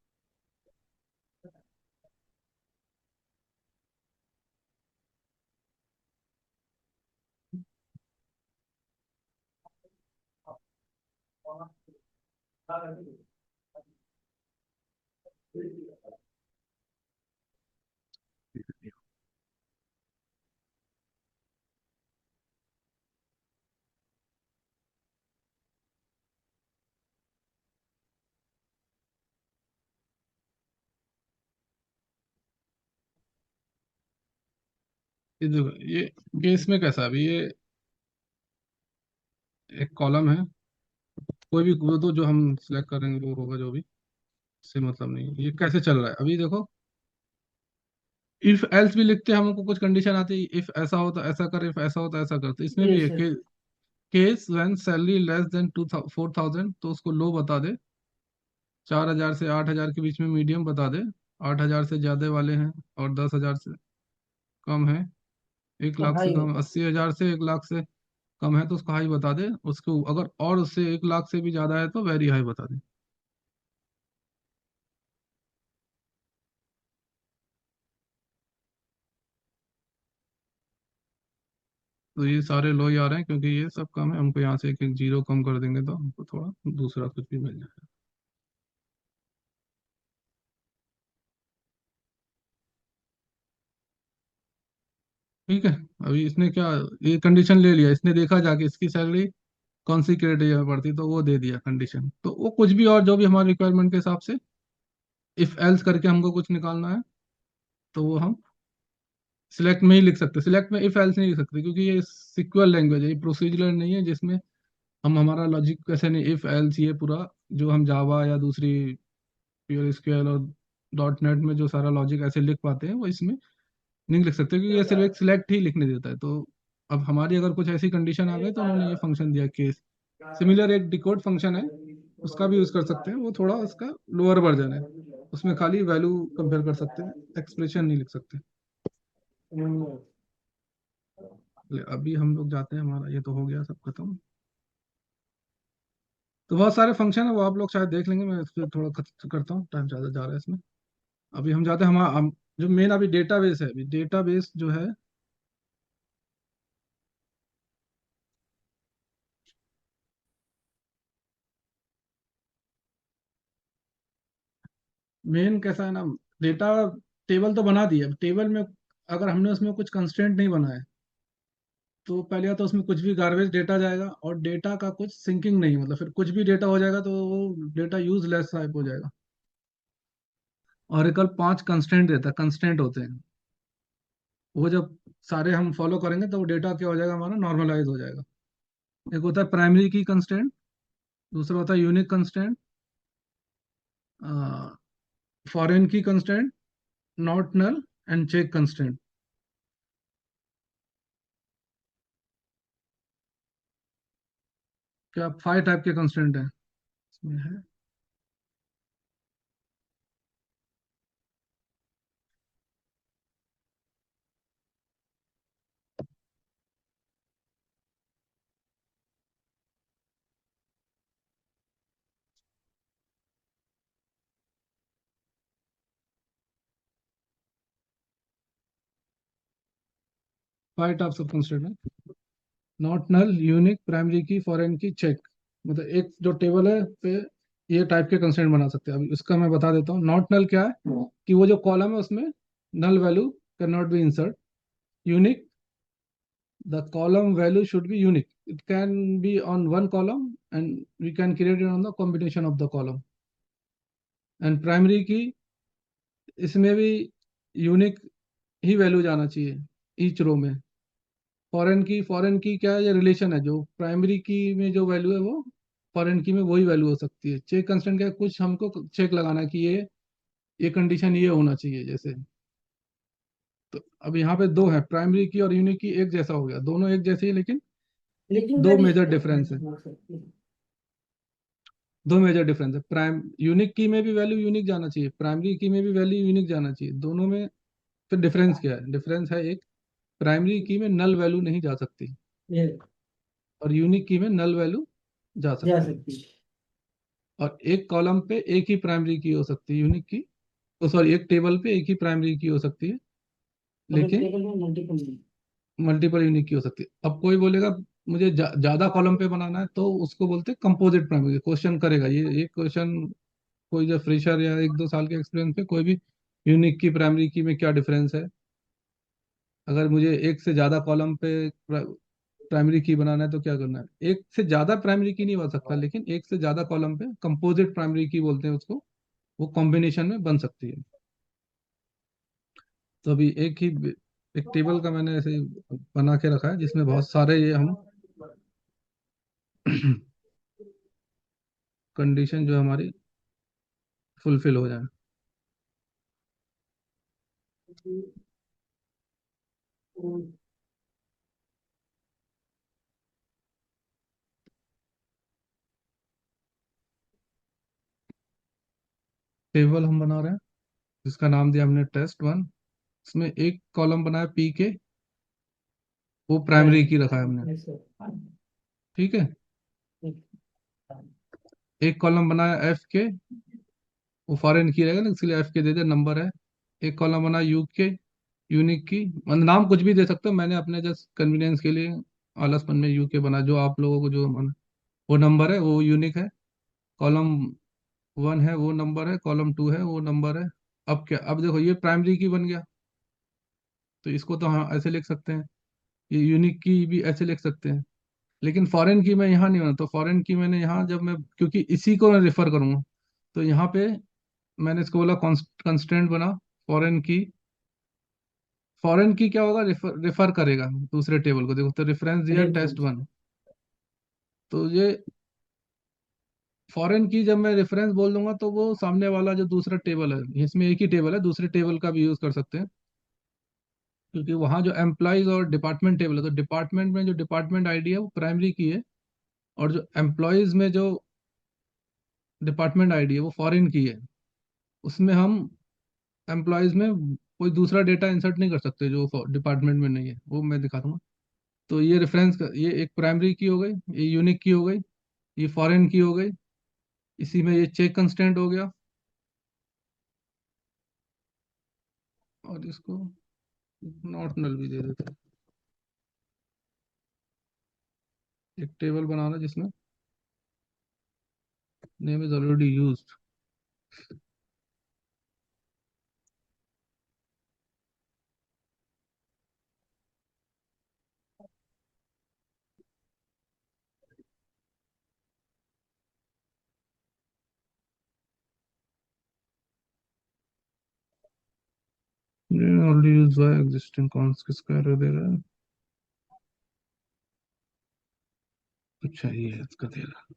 ये देखो, ये इसमें कैसा है अभी, ये एक कॉलम है, कोई भी वो तो जो हम सिलेक्ट करेंगे वो होगा जो भी, इससे मतलब नहीं। ये कैसे चल रहा है अभी देखो, इफ एल्स भी लिखते हैं हमको कुछ कंडीशन आती है, इफ ऐसा हो तो ऐसा कर, इफ ऐसा हो तो ऐसा कर, तो इसमें भी यस है sir. Case when salary less than 4,000 तो उसको लो बता दे, 4,000 से 8,000 के बीच में मीडियम बता दे, 8,000 से ज्यादा वाले हैं और 10,000 से कम है, 1 लाख से हाई। कम, 80,000 से 1 लाख से कम है तो उसको हाई बता दे, उसको अगर और उससे 1 लाख से भी ज्यादा है तो वेरी हाई बता दे। तो ये सारे लो ही आ रहे हैं क्योंकि ये सब कम है, हमको यहाँ से एक एक जीरो कम कर देंगे तो हमको थोड़ा दूसरा कुछ भी मिल जाएगा। ठीक है, अभी इसने क्या, ये कंडीशन ले लिया, इसने देखा जाके इसकी सैलरी कौन सी क्राइटेरिया में पड़ती तो वो दे दिया कंडीशन, तो वो कुछ भी और जो भी हमारे रिक्वायरमेंट के हिसाब से इफ एल्स करके हमको कुछ निकालना है तो वो हम सिलेक्ट में ही लिख सकते हैं। सिलेक्ट में इफ एल्स नहीं लिख सकते क्योंकि ये सिक्वल लैंग्वेज है, ये प्रोसीजरल नहीं है जिसमें हम हमारा लॉजिक कैसे नहीं, इफ एल्स ये पूरा जो हम जावा या दूसरी प्योर एसक्यूएल और डॉट नेट में जो सारा लॉजिक ऐसे लिख पाते हैं वो इसमें नहीं लिख सकते क्योंकि ये सिर्फ एक सिलेक्ट ही लिखने देता है। तो अब हमारी अगर कुछ ऐसी कंडीशन आ गई तो उन्होंने ये फंक्शन दिया केस, सिमिलर एक डिकोड फंक्शन है, उसका भी यूज कर सकते हैं, वो थोड़ा उसका लोअर वर्जन है, उसमें खाली वैल्यू कंपेयर कर सकते हैं, एक्सप्रेशन नहीं लिख सकते। अभी हम लोग जाते हैं, हमारा ये तो हो गया सब खत्म। तो बहुत सारे फंक्शन है वो आप लोग शायद देख लेंगे, मैं इसको थोड़ा करता हूँ, टाइम ज़्यादा जा रहा है इसमें। अभी हम जाते हैं जो मेन अभी डेटाबेस है, अभी डेटाबेस जो है मेन कैसा है ना, डेटा टेबल तो बना दिया, टेबल में अगर हमने उसमें कुछ कंस्ट्रेंट नहीं बनाया तो पहले तो उसमें कुछ भी गार्बेज डेटा जाएगा और डेटा का कुछ सिंकिंग नहीं, मतलब फिर कुछ भी डेटा हो जाएगा तो वो डेटा यूजलेस टाइप हो जाएगा। ऑरेकल 5 कंस्ट्रेंट देता है, कंस्ट्रेंट होते हैं, वो जब सारे हम फॉलो करेंगे तो वो डेटा क्या हो जाएगा, हमारा नॉर्मलाइज हो जाएगा। एक होता है प्राइमरी की कंस्ट्रेंट, दूसरा होता है unique constraint, foreign key constraint, not null and check constraint. क्या 5 टाइप के कंस्ट्रेंट है इसमें है। 5 टाइप्स ऑफ कंस्ट्रेंट है, not null, unique, primary key, foreign key, check. मतलब एक जो टेबल है पे ये टाइप के कंस्ट्रेंट बना सकते हैं। अभी इसका मैं बता देता हूँ, नॉट नल क्या है कि वो जो कॉलम है उसमें null value can not be insert. Unique, the column value should be unique, it can be on one column and we can create it on the combination of the column। And primary की, इसमें भी unique ही value जाना चाहिए each row में। Foreign की क्या है, ये रिलेशन है, जो प्राइमरी की में जो वैल्यू है वो फॉरेन की में वही वैल्यू हो सकती है। चेक कंस्टेंट क्या है, कुछ हमको चेक लगाना है कि ये कंडीशन ये होना चाहिए जैसे। तो अब यहाँ पे दो है, प्राइमरी की और यूनिक की एक जैसा हो गया, दोनों एक जैसे ही, लेकिन लेकिन दो मेरी मेजर डिफरेंस है। दो मेजर डिफरेंस है, प्राइम यूनिक की में भी वैल्यू यूनिक जाना चाहिए, प्राइमरी की में भी वैल्यू यूनिक जाना चाहिए, दोनों में। फिर डिफरेंस क्या है, डिफरेंस है एक, प्राइमरी की में नल वैल्यू नहीं जा सकती ये और यूनिक की में नल वैल्यू जा जा सकती है। सकती है। और एक कॉलम पे एक ही प्राइमरी की हो सकती है यूनिक की, तो सॉरी एक टेबल पे एक ही प्राइमरी की हो सकती है, और एक लेकिन टेबल में मल्टीपल नहीं। मल्टीपल यूनिक की हो सकती है। अब कोई बोलेगा मुझे ज्यादा कॉलम पे बनाना है तो उसको बोलते हैं कंपोजिट प्राइमरी, क्वेश्चन करेगा ये क्वेश्चन कोई जो फ्रेशर या 1-2 साल के एक्सपीरियंस पे, कोई भी यूनिक की प्राइमरी की में क्या डिफरेंस है। अगर मुझे एक से ज्यादा कॉलम पे प्राइमरी की बनाना है तो क्या करना है, एक से ज्यादा प्राइमरी की नहीं बन सकता लेकिन एक से ज्यादा कॉलम पे कंपोजिट प्राइमरी की बोलते हैं उसको, वो कॉम्बिनेशन में बन सकती है। तो अभी एक ही एक टेबल का मैंने ऐसे ही बना के रखा है जिसमें बहुत सारे ये हम कंडीशन जो है हमारी फुलफिल हो जाए। टेबल हम बना रहे हैं जिसका नाम दिया हमने टेस्ट 1। इसमें एक कॉलम बनाया पी के, वो प्राइमरी की रखा है हमने। ठीक है। एक कॉलम बनाया एफ के, वो फॉरेन की रहेगा ना, इसलिए एफ के दे दिया, नंबर है। एक कॉलम बनाया यू के, यूनिक की, मतलब नाम कुछ भी दे सकते हो, मैंने अपने जस्ट कन्वीनियंस के लिए आलसपन में यू के बना, जो आप लोगों को जो मन, वो नंबर है, वो यूनिक है। कॉलम 1 है वो नंबर है, कॉलम 2 है वो नंबर है। अब क्या, अब देखो ये प्राइमरी की बन गया, तो इसको तो हाँ ऐसे लिख सकते हैं। ये यूनिक की भी ऐसे लिख सकते हैं। लेकिन फॉरेन की मैं यहाँ नहीं बना, तो फॉरेन की मैंने यहाँ, जब मैं क्योंकि इसी को मैं रेफर करूंगा, तो यहाँ पे मैंने इसको बोला कंस्ट्रेंट बना फॉरेन की। फॉरेन की क्या होगा, रेफर करेगा दूसरे टेबल को, देखो तो रेफरेंस दिया टेस्ट 1। तो ये फॉरेन की जब मैं रेफरेंस बोल दूंगा तो वो सामने वाला जो दूसरा टेबल है, इसमें एक ही टेबल है, दूसरे टेबल का भी यूज कर सकते हैं। क्योंकि वहाँ जो एम्प्लॉयज और डिपार्टमेंट टेबल है, तो डिपार्टमेंट में जो डिपार्टमेंट आईडी है वो प्राइमरी की है, और जो एम्प्लॉयज में जो डिपार्टमेंट आईडी है वो फॉरेन की है। उसमें हम एम्प्लॉयज में कोई दूसरा डेटा इंसर्ट नहीं कर सकते जो डिपार्टमेंट में नहीं है, वो मैं दिखा दूंगा। तो ये रेफरेंस ये एक प्राइमरी की हो गई, ये यूनिक की हो गई, ये फॉरेन की हो गई। इसी में ये चेक कंस्टेंट हो गया। और इसको नॉट नल भी दे देते हैं। एक टेबल बनाना जिसमें name is already used. Already used by existing cons किसका एरर दे रहा है। अच्छा ये इसका दे रहा है।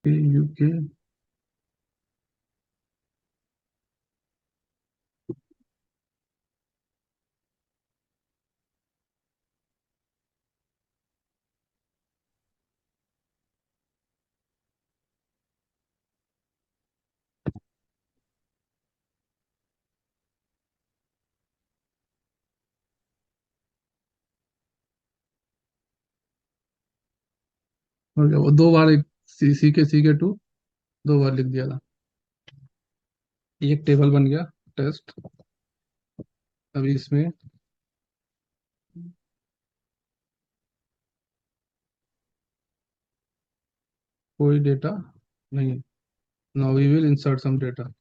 यूके। और वो दो बार एक सी के 2 दो बार लिख दिया था। ये एक टेबल बन गया टेस्ट। अभी इसमें कोई डेटा नहीं है। Now we will insert some data.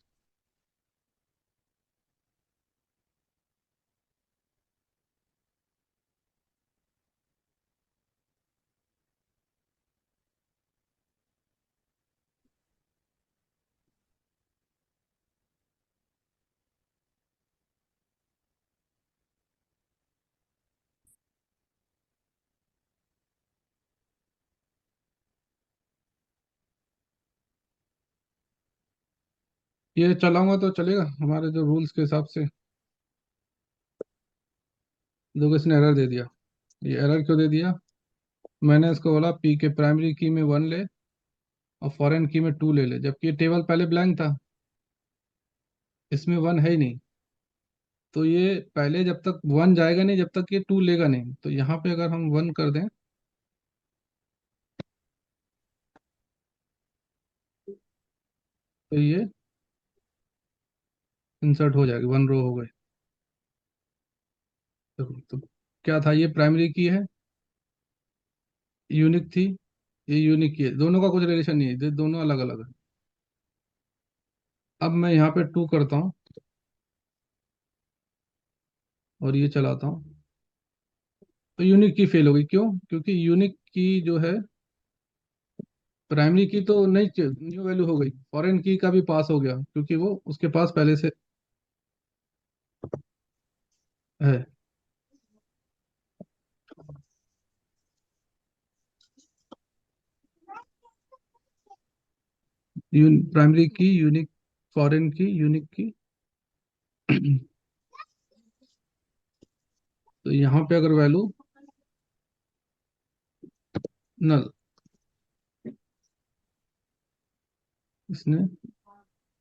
ये चलाऊंगा तो चलेगा हमारे जो रूल्स के हिसाब से। देखो इसने एरर दे दिया। ये एरर क्यों दे दिया, मैंने इसको बोला पी के प्राइमरी की में 1 ले और फॉरेन की में 2 ले ले, जबकि ये टेबल पहले ब्लैंक था। इसमें वन है ही नहीं। तो ये पहले जब तक वन जाएगा नहीं, जब तक ये टू लेगा नहीं। तो यहाँ पे अगर हम वन कर दें तो ये इंसर्ट हो जाएगी, वन रो हो गई। तो क्या था, ये प्राइमरी की है, यूनिक थी, ये यूनिक की है, दोनों का कुछ रिलेशन नहीं है, ये दोनों अलग अलग है। अब मैं यहाँ पे टू करता हूँ और ये चलाता हूँ, तो यूनिक की फेल होगी। क्यों? क्योंकि यूनिक की जो है, प्राइमरी की तो नहीं, न्यू वैल्यू हो गई, फॉरेन की का भी पास हो गया क्योंकि वो उसके पास पहले से है। प्राइमरी की यूनिक, फॉरेन की यूनिक की। तो यहाँ पे अगर वैल्यू नल, इसने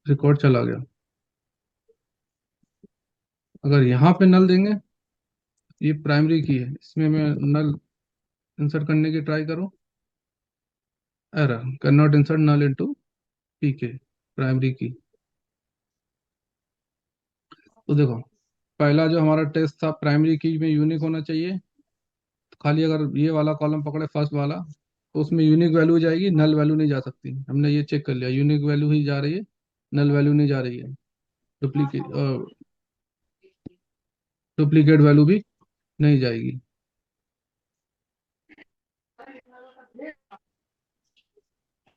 रिकॉर्ड चला गया। अगर यहाँ पे नल देंगे, ये प्राइमरी की है, इसमें मैं नल इंसर्ट करने की ट्राई करूँ, error, can not insert null into PK, primary key. तो देखो, पहला जो हमारा टेस्ट था, प्राइमरी की में यूनिक होना चाहिए। तो खाली अगर ये वाला कॉलम पकड़े, फर्स्ट वाला, तो उसमें यूनिक वैल्यू जाएगी, नल वैल्यू नहीं जा सकती। हमने ये चेक कर लिया, यूनिक वैल्यू ही जा रही है, नल वैल्यू नहीं जा रही है। डुप्लीकेट डुप्लीकेट वैल्यू भी नहीं जाएगी।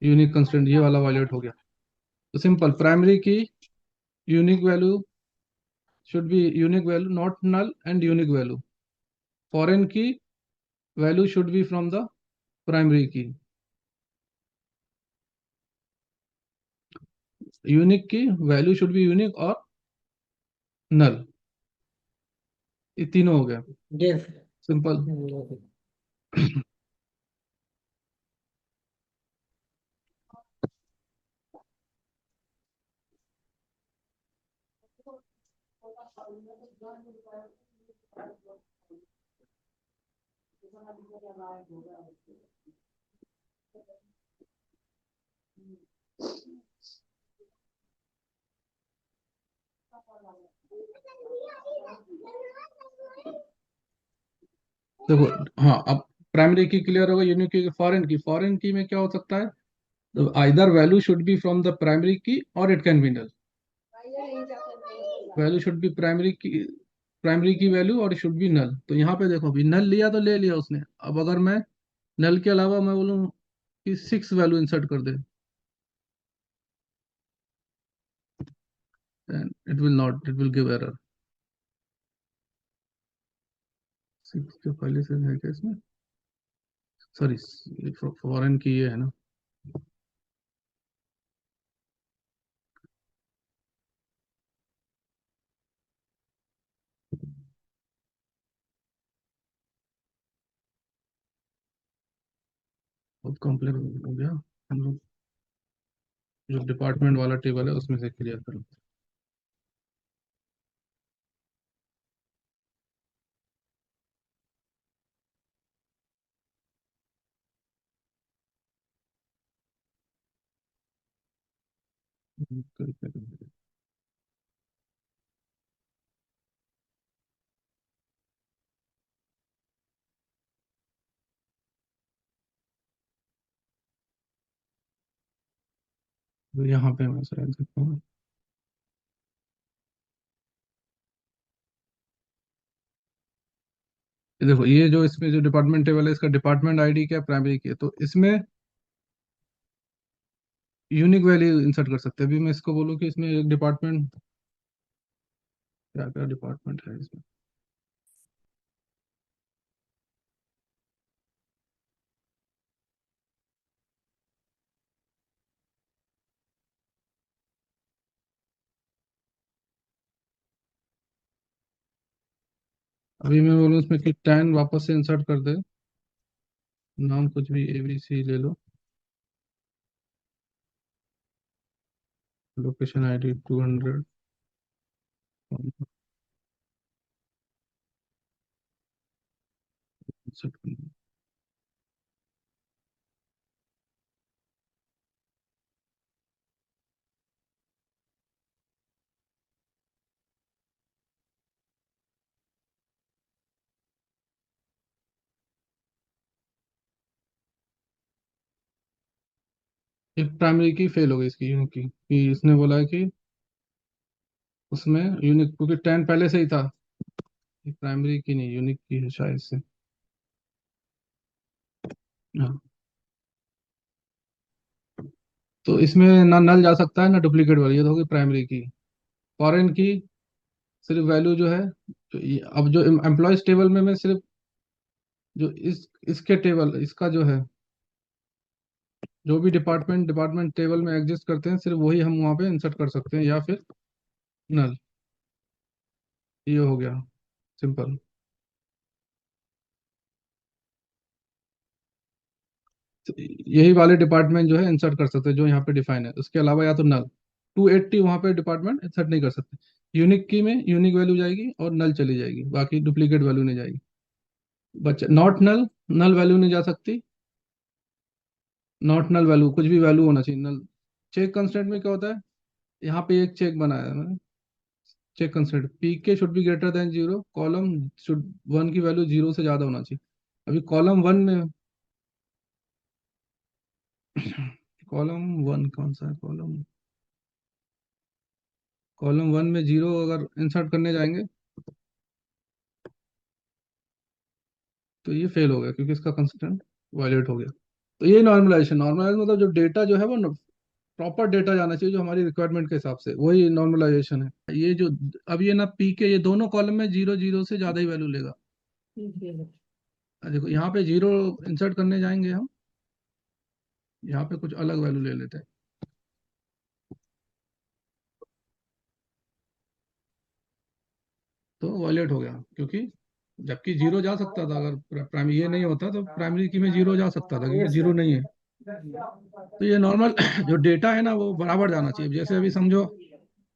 यूनिक कंस्टेंट ये वाला वायलेट हो गया। तो सिंपल, प्राइमरी की unique value should be unique value, not null, and unique value. Foreign key value should be from the primary key. Unique key value should be unique or null. ये तीनों हो गया, Yes. Simple. देखो, हाँ, अब primary की clear होगा, unique की। फॉरेन की में क्या हो सकता है, तो either value should be from the primary key or it can be null. Value should be primary key value, or should be null. तो यहाँ पे देखो, अभी नल लिया तो ले लिया उसने। अब अगर मैं नल के अलावा मैं बोलूँ कि सिक्स वैल्यू इंसर्ट कर दे, then it will not, it will give error। Six के पहले से है क्या इसमें? सॉरी, फॉरेन की ये है ना। बहुत कॉम्प्लेक्स हो गया। हम लोग जो डिपार्टमेंट वाला टेबल है उसमें से क्लियर करो। तो यहाँ पे मैं समझ सकता हूँ। ये देखो, ये जो इसमें जो डिपार्टमेंट टेबल है, इसका डिपार्टमेंट आईडी क्या, प्राइमरी की है, तो इसमें यूनिक वैल्यू इंसर्ट कर सकते हैं। अभी मैं इसको बोलूँ कि इसमें एक डिपार्टमेंट, क्या क्या डिपार्टमेंट है इसमें। अभी मैं बोलूँ इसमें कि 10 वापस से इंसर्ट कर दे, नाम कुछ भी ABC ले लो, लोकेशन आईडी 200, एक प्राइमरी की फेल हो गई इसकी यूनिक की, कि इसने बोला है कि उसमें यूनिक, क्योंकि 10 पहले से ही था। ये प्राइमरी की नहीं, यूनिक की है शायद से। हाँ, तो इसमें ना नल जा सकता है ना डुप्लीकेट वाली, ये तो होगी प्राइमरी की। फॉरेन की सिर्फ वैल्यू जो है, अब जो एम्प्लॉयज टेबल में मैं सिर्फ जो इसके टेबल, इसका जो है, जो भी डिपार्टमेंट डिपार्टमेंट टेबल में एग्जिस्ट करते हैं सिर्फ वही हम वहाँ पे इंसर्ट कर सकते हैं, या फिर नल। ये हो गया सिंपल। तो यही वाले डिपार्टमेंट जो है इंसर्ट कर सकते हैं जो यहाँ पे डिफाइन है, उसके अलावा या तो नल। 280 वहाँ पे डिपार्टमेंट इंसर्ट नहीं कर सकते। यूनिक की में यूनिक वैल्यू जाएगी और नल चली जाएगी, बाकी डुप्लीकेट वैल्यू नहीं जाएगी। बच्चा नॉट नल, नल वैल्यू नहीं जा सकती। नॉट नल वैल्यू, कुछ भी वैल्यू होना चाहिए नल। चेक कंस्टेंट में क्या होता है, यहाँ पे एक चेक बनाया है मैंने। चेक कंस्टेंट पी के should be greater than zero, column should one की वैल्यू जीरो से ज्यादा होना चाहिए। अभी कॉलम वन में कॉलम वन कौन सा है, कॉलम कॉलम वन में जीरो अगर इंसर्ट करने जाएंगे तो ये फेल हो गया, क्योंकि इसका कंस्टेंट वायलेट हो गया। तो ये नॉर्मलाइजेशन, नॉर्मलाइजेशन मतलब जो डेटा जो है वो प्रॉपर डेटा जाना चाहिए जो हमारी रिक्वायरमेंट के हिसाब से, वही नॉर्मलाइजेशन है। ये जो अब ये ना पी के ये दोनों कॉलम में जीरो जीरो से ज्यादा ही वैल्यू लेगा। देखो यहाँ पे जीरो इंसर्ट करने जाएंगे हम, यहाँ पे कुछ अलग वैल्यू ले लेते हैं, तो वायलेट हो गया। क्योंकि जबकि जीरो जा सकता था, अगर प्राइमरी ये नहीं होता तो प्राइमरी की में जीरो जा सकता था, क्योंकि जीरो नहीं है। तो ये नॉर्मल जो डेटा है ना वो बराबर जाना चाहिए। जैसे अभी समझो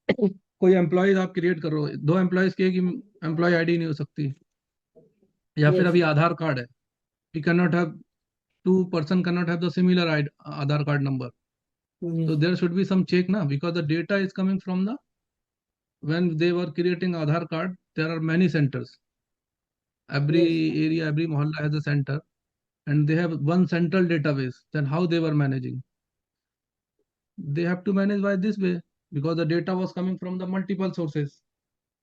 कोई एम्प्लॉयज आप क्रिएट कर रहे हो, दो एम्प्लॉयज की एक एम्प्लॉय आईडी नहीं हो सकती। या फिर अभी आधार कार्ड है, we can not have, two person can not have the similar Aadhaar card number. So there should be some check now, because the data is coming from the, when they were creating Aadhaar card, there are many centers. Every area, every mohalla has a center, and they have one central database. Then how they were managing? They have to manage by this way, because the data was coming from the multiple sources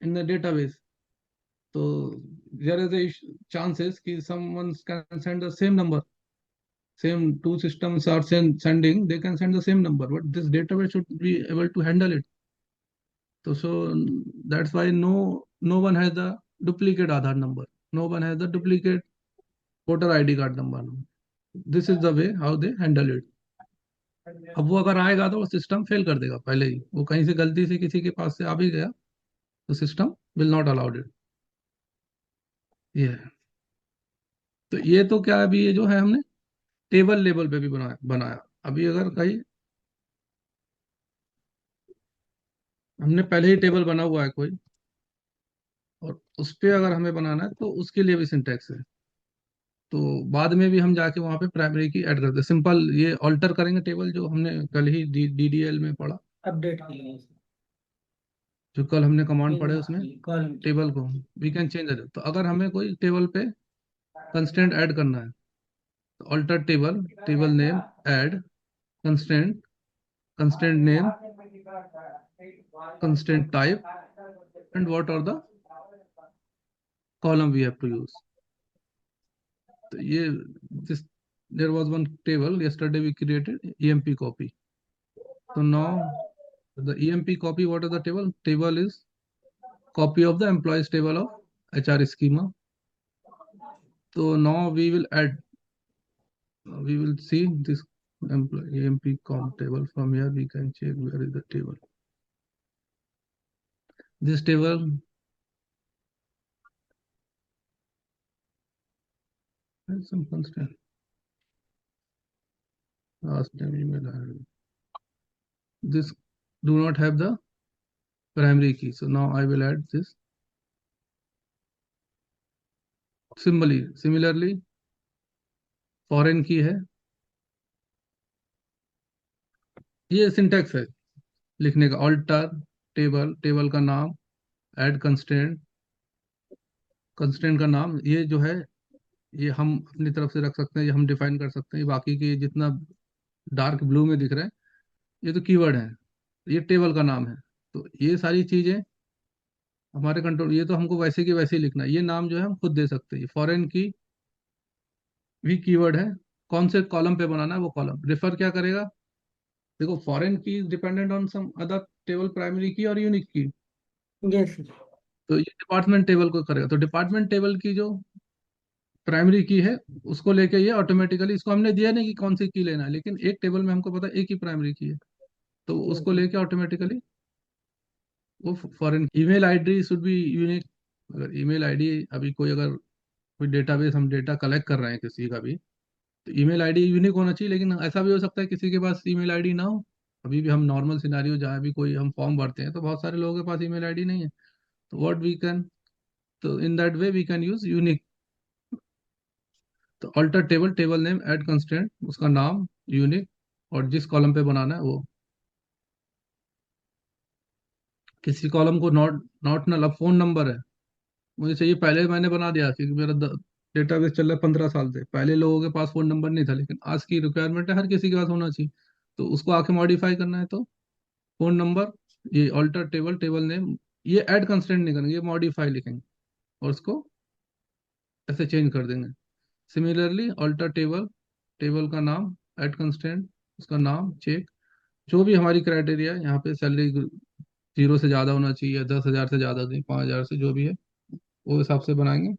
in the database. So there is a chances that someone can send the same number, same two systems are sending, they can send the same number, but this database should be able to handle it. So that's why no one has the duplicate Aadhaar number. No one has the duplicate voter ID card number. This is the way how they handle it. अब वो अगर आएगा तो वो system fail कर देगा पहले ही, वो कहीं से गलती से किसी के पास से आ भी गया तो system will not allowed it. ये है। तो ये तो क्या है, अभी ये जो है हमने टेबल लेवल पे भी बनाया बनाया। अभी अगर कहीं हमने पहले ही टेबल बना हुआ है कोई, और उस पे अगर हमें बनाना है तो उसके लिए भी सिंटैक्स है। तो बाद में भी हम जाके वहां पे प्राइमरी की ऐड करते हैं, सिंपल ये ऑल्टर करेंगे टेबल जो हमने कल ही डीडीएल में पढ़ा, अपडेट किया जो कल हमने कमांड पढ़े उसमें है कॉलम की। टेबल को वी कैन चेंज। तो अगर हमें कोई टेबल पे कंस्टेंट ऐड करना है तो alter table, table name, add constant, constant name, constant type, and what are the column we have to use. तो ये this there was one table yesterday we created emp copy. So now the emp copy, what is the table? Table is copy of the employees table of HR schema. So now we will add, we will see this employee emp comp table. From here we can check where is the table. This table has some constant. Last time email I had. This do not have the primary key. So now I will add this. Similarly, foreign key है, ये syntax है लिखने का। Alter table, table का नाम, add constraint, constraint का नाम, ये जो है ये हम अपनी तरफ से रख सकते हैं, ये हम डिफाइन कर सकते हैं। बाकी के जितना डार्क ब्लू में दिख रहा है ये तो कीवर्ड है, ये टेबल का नाम है। तो ये सारी चीजें हमारे कंट्रोल, ये तो हमको वैसे की वैसे ही लिखना है। ये नाम जो है हम खुद दे सकते हैं। फॉरेन की भी कीवर्ड है, कौन से कॉलम पे बनाना है वो कॉलम रेफर क्या करेगा। देखो foreign key dependent on some other table, primary key और यूनिक की। Yes, sir. तो ये डिपार्टमेंट टेबल को करेगा। तो डिपार्टमेंट टेबल की जो प्राइमरी की है उसको लेके ये ऑटोमेटिकली, इसको हमने दिया नहीं कि कौन सी की लेना है, लेकिन एक टेबल में हमको पता है एक ही प्राइमरी की है, तो Yes, उसको sir. लेके ऑटोमेटिकली वो foreign. Email ID should be unique. अगर ईमेल आईडी, अभी कोई अगर कोई डेटाबेस हम डेटा कलेक्ट कर रहे हैं किसी का भी, तो ईमेल आईडी यूनिक होना चाहिए। लेकिन ऐसा भी हो सकता है किसी के पास ईमेल आईडी ना हो। अभी भी हम नॉर्मल सिनारियो जहाँ भी कोई हम फॉर्म भरते हैं तो बहुत सारे लोगों के पास ईमेल आईडी नहीं है। तो व्हाट वी कैन, तो in that way we can use unique. तो alter table, table name, add constraint, उसका नाम यूनिक, और जिस कॉलम पे बनाना है वो। किसी कॉलम को नॉट, नॉट नल, अब फोन नंबर है, मुझे चाहिए, पहले मैंने बना दिया क्योंकि मेरा डेटाबेस चल रहा है 15 साल से, पहले लोगों के पास फोन नंबर नहीं था, लेकिन आज की रिक्वायरमेंट है हर किसी के पास होना चाहिए। तो उसको आके मॉडिफाई करना है तो फोन नंबर, ये ऑल्टर टेबल, टेबल नेम, ये ऐड कंस्ट्रेंट नहीं करेंगे, ये मॉडिफाई लिखेंगे और उसको ऐसे चेंज कर देंगे। सिमिलरली ऑल्टर टेबल, टेबल का नाम, ऐड कंस्ट्रेंट, उसका नाम, चेक, जो भी हमारी क्राइटेरिया है यहाँ पे, सैलरी 0 से ज़्यादा होना चाहिए, 10,000 से ज़्यादा नहीं, 5,000 से, जो भी है वो हिसाब से बनाएंगे।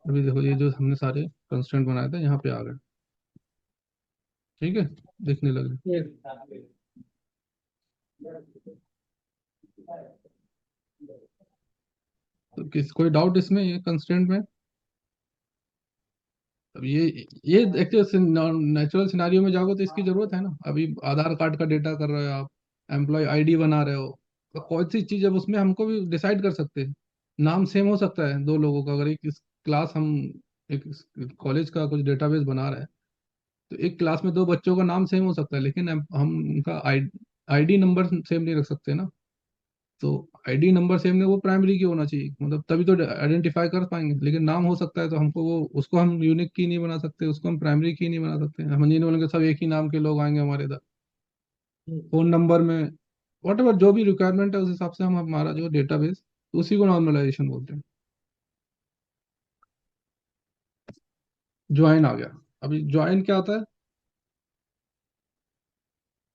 अभी देखो ये जो हमने सारे कंस्ट्रेंट बनाए थे यहाँ पे आ गए, ठीक है, देखने लगे। Yes. तो किस कोई डाउट इसमें, ये कंस्ट्रेंट में। अब ये एक्चुअली नेचुरल सिनारियो में जाओगे तो इसकी जरूरत है ना। अभी आधार कार्ड का डेटा कर रहे हो आप, एम्प्लॉय आईडी बना रहे हो, तो कौन सी चीज, अब उसमें हमको भी डिसाइड कर सकते हैं। नाम सेम हो सकता है दो लोगों का, अगर एक इस क्लास हम एक कॉलेज का कुछ डेटाबेस बना रहे हैं, तो एक क्लास में दो बच्चों का नाम सेम हो सकता है, लेकिन हम उनका आईडी नंबर सेम नहीं रख सकते ना। तो आईडी नंबर सेम नहीं, वो प्राइमरी की होना चाहिए, मतलब तभी तो आइडेंटिफाई कर पाएंगे। लेकिन नाम हो सकता है तो हमको वो, उसको हम यूनिक की नहीं बना सकते, उसको हम प्राइमरी की नहीं बना सकते। हम नहीं बोलेंगे सब एक ही नाम के लोग आएंगे हमारे इधर। Yes. फोन नंबर में वट एवर जो भी रिक्वायरमेंट है उस हिसाब से हम हमारा जो डेटाबेस, उसी को नॉर्मलाइजेशन बोलते हैं। ज्वाइन आ गया। अभी ज्वाइन क्या होता है,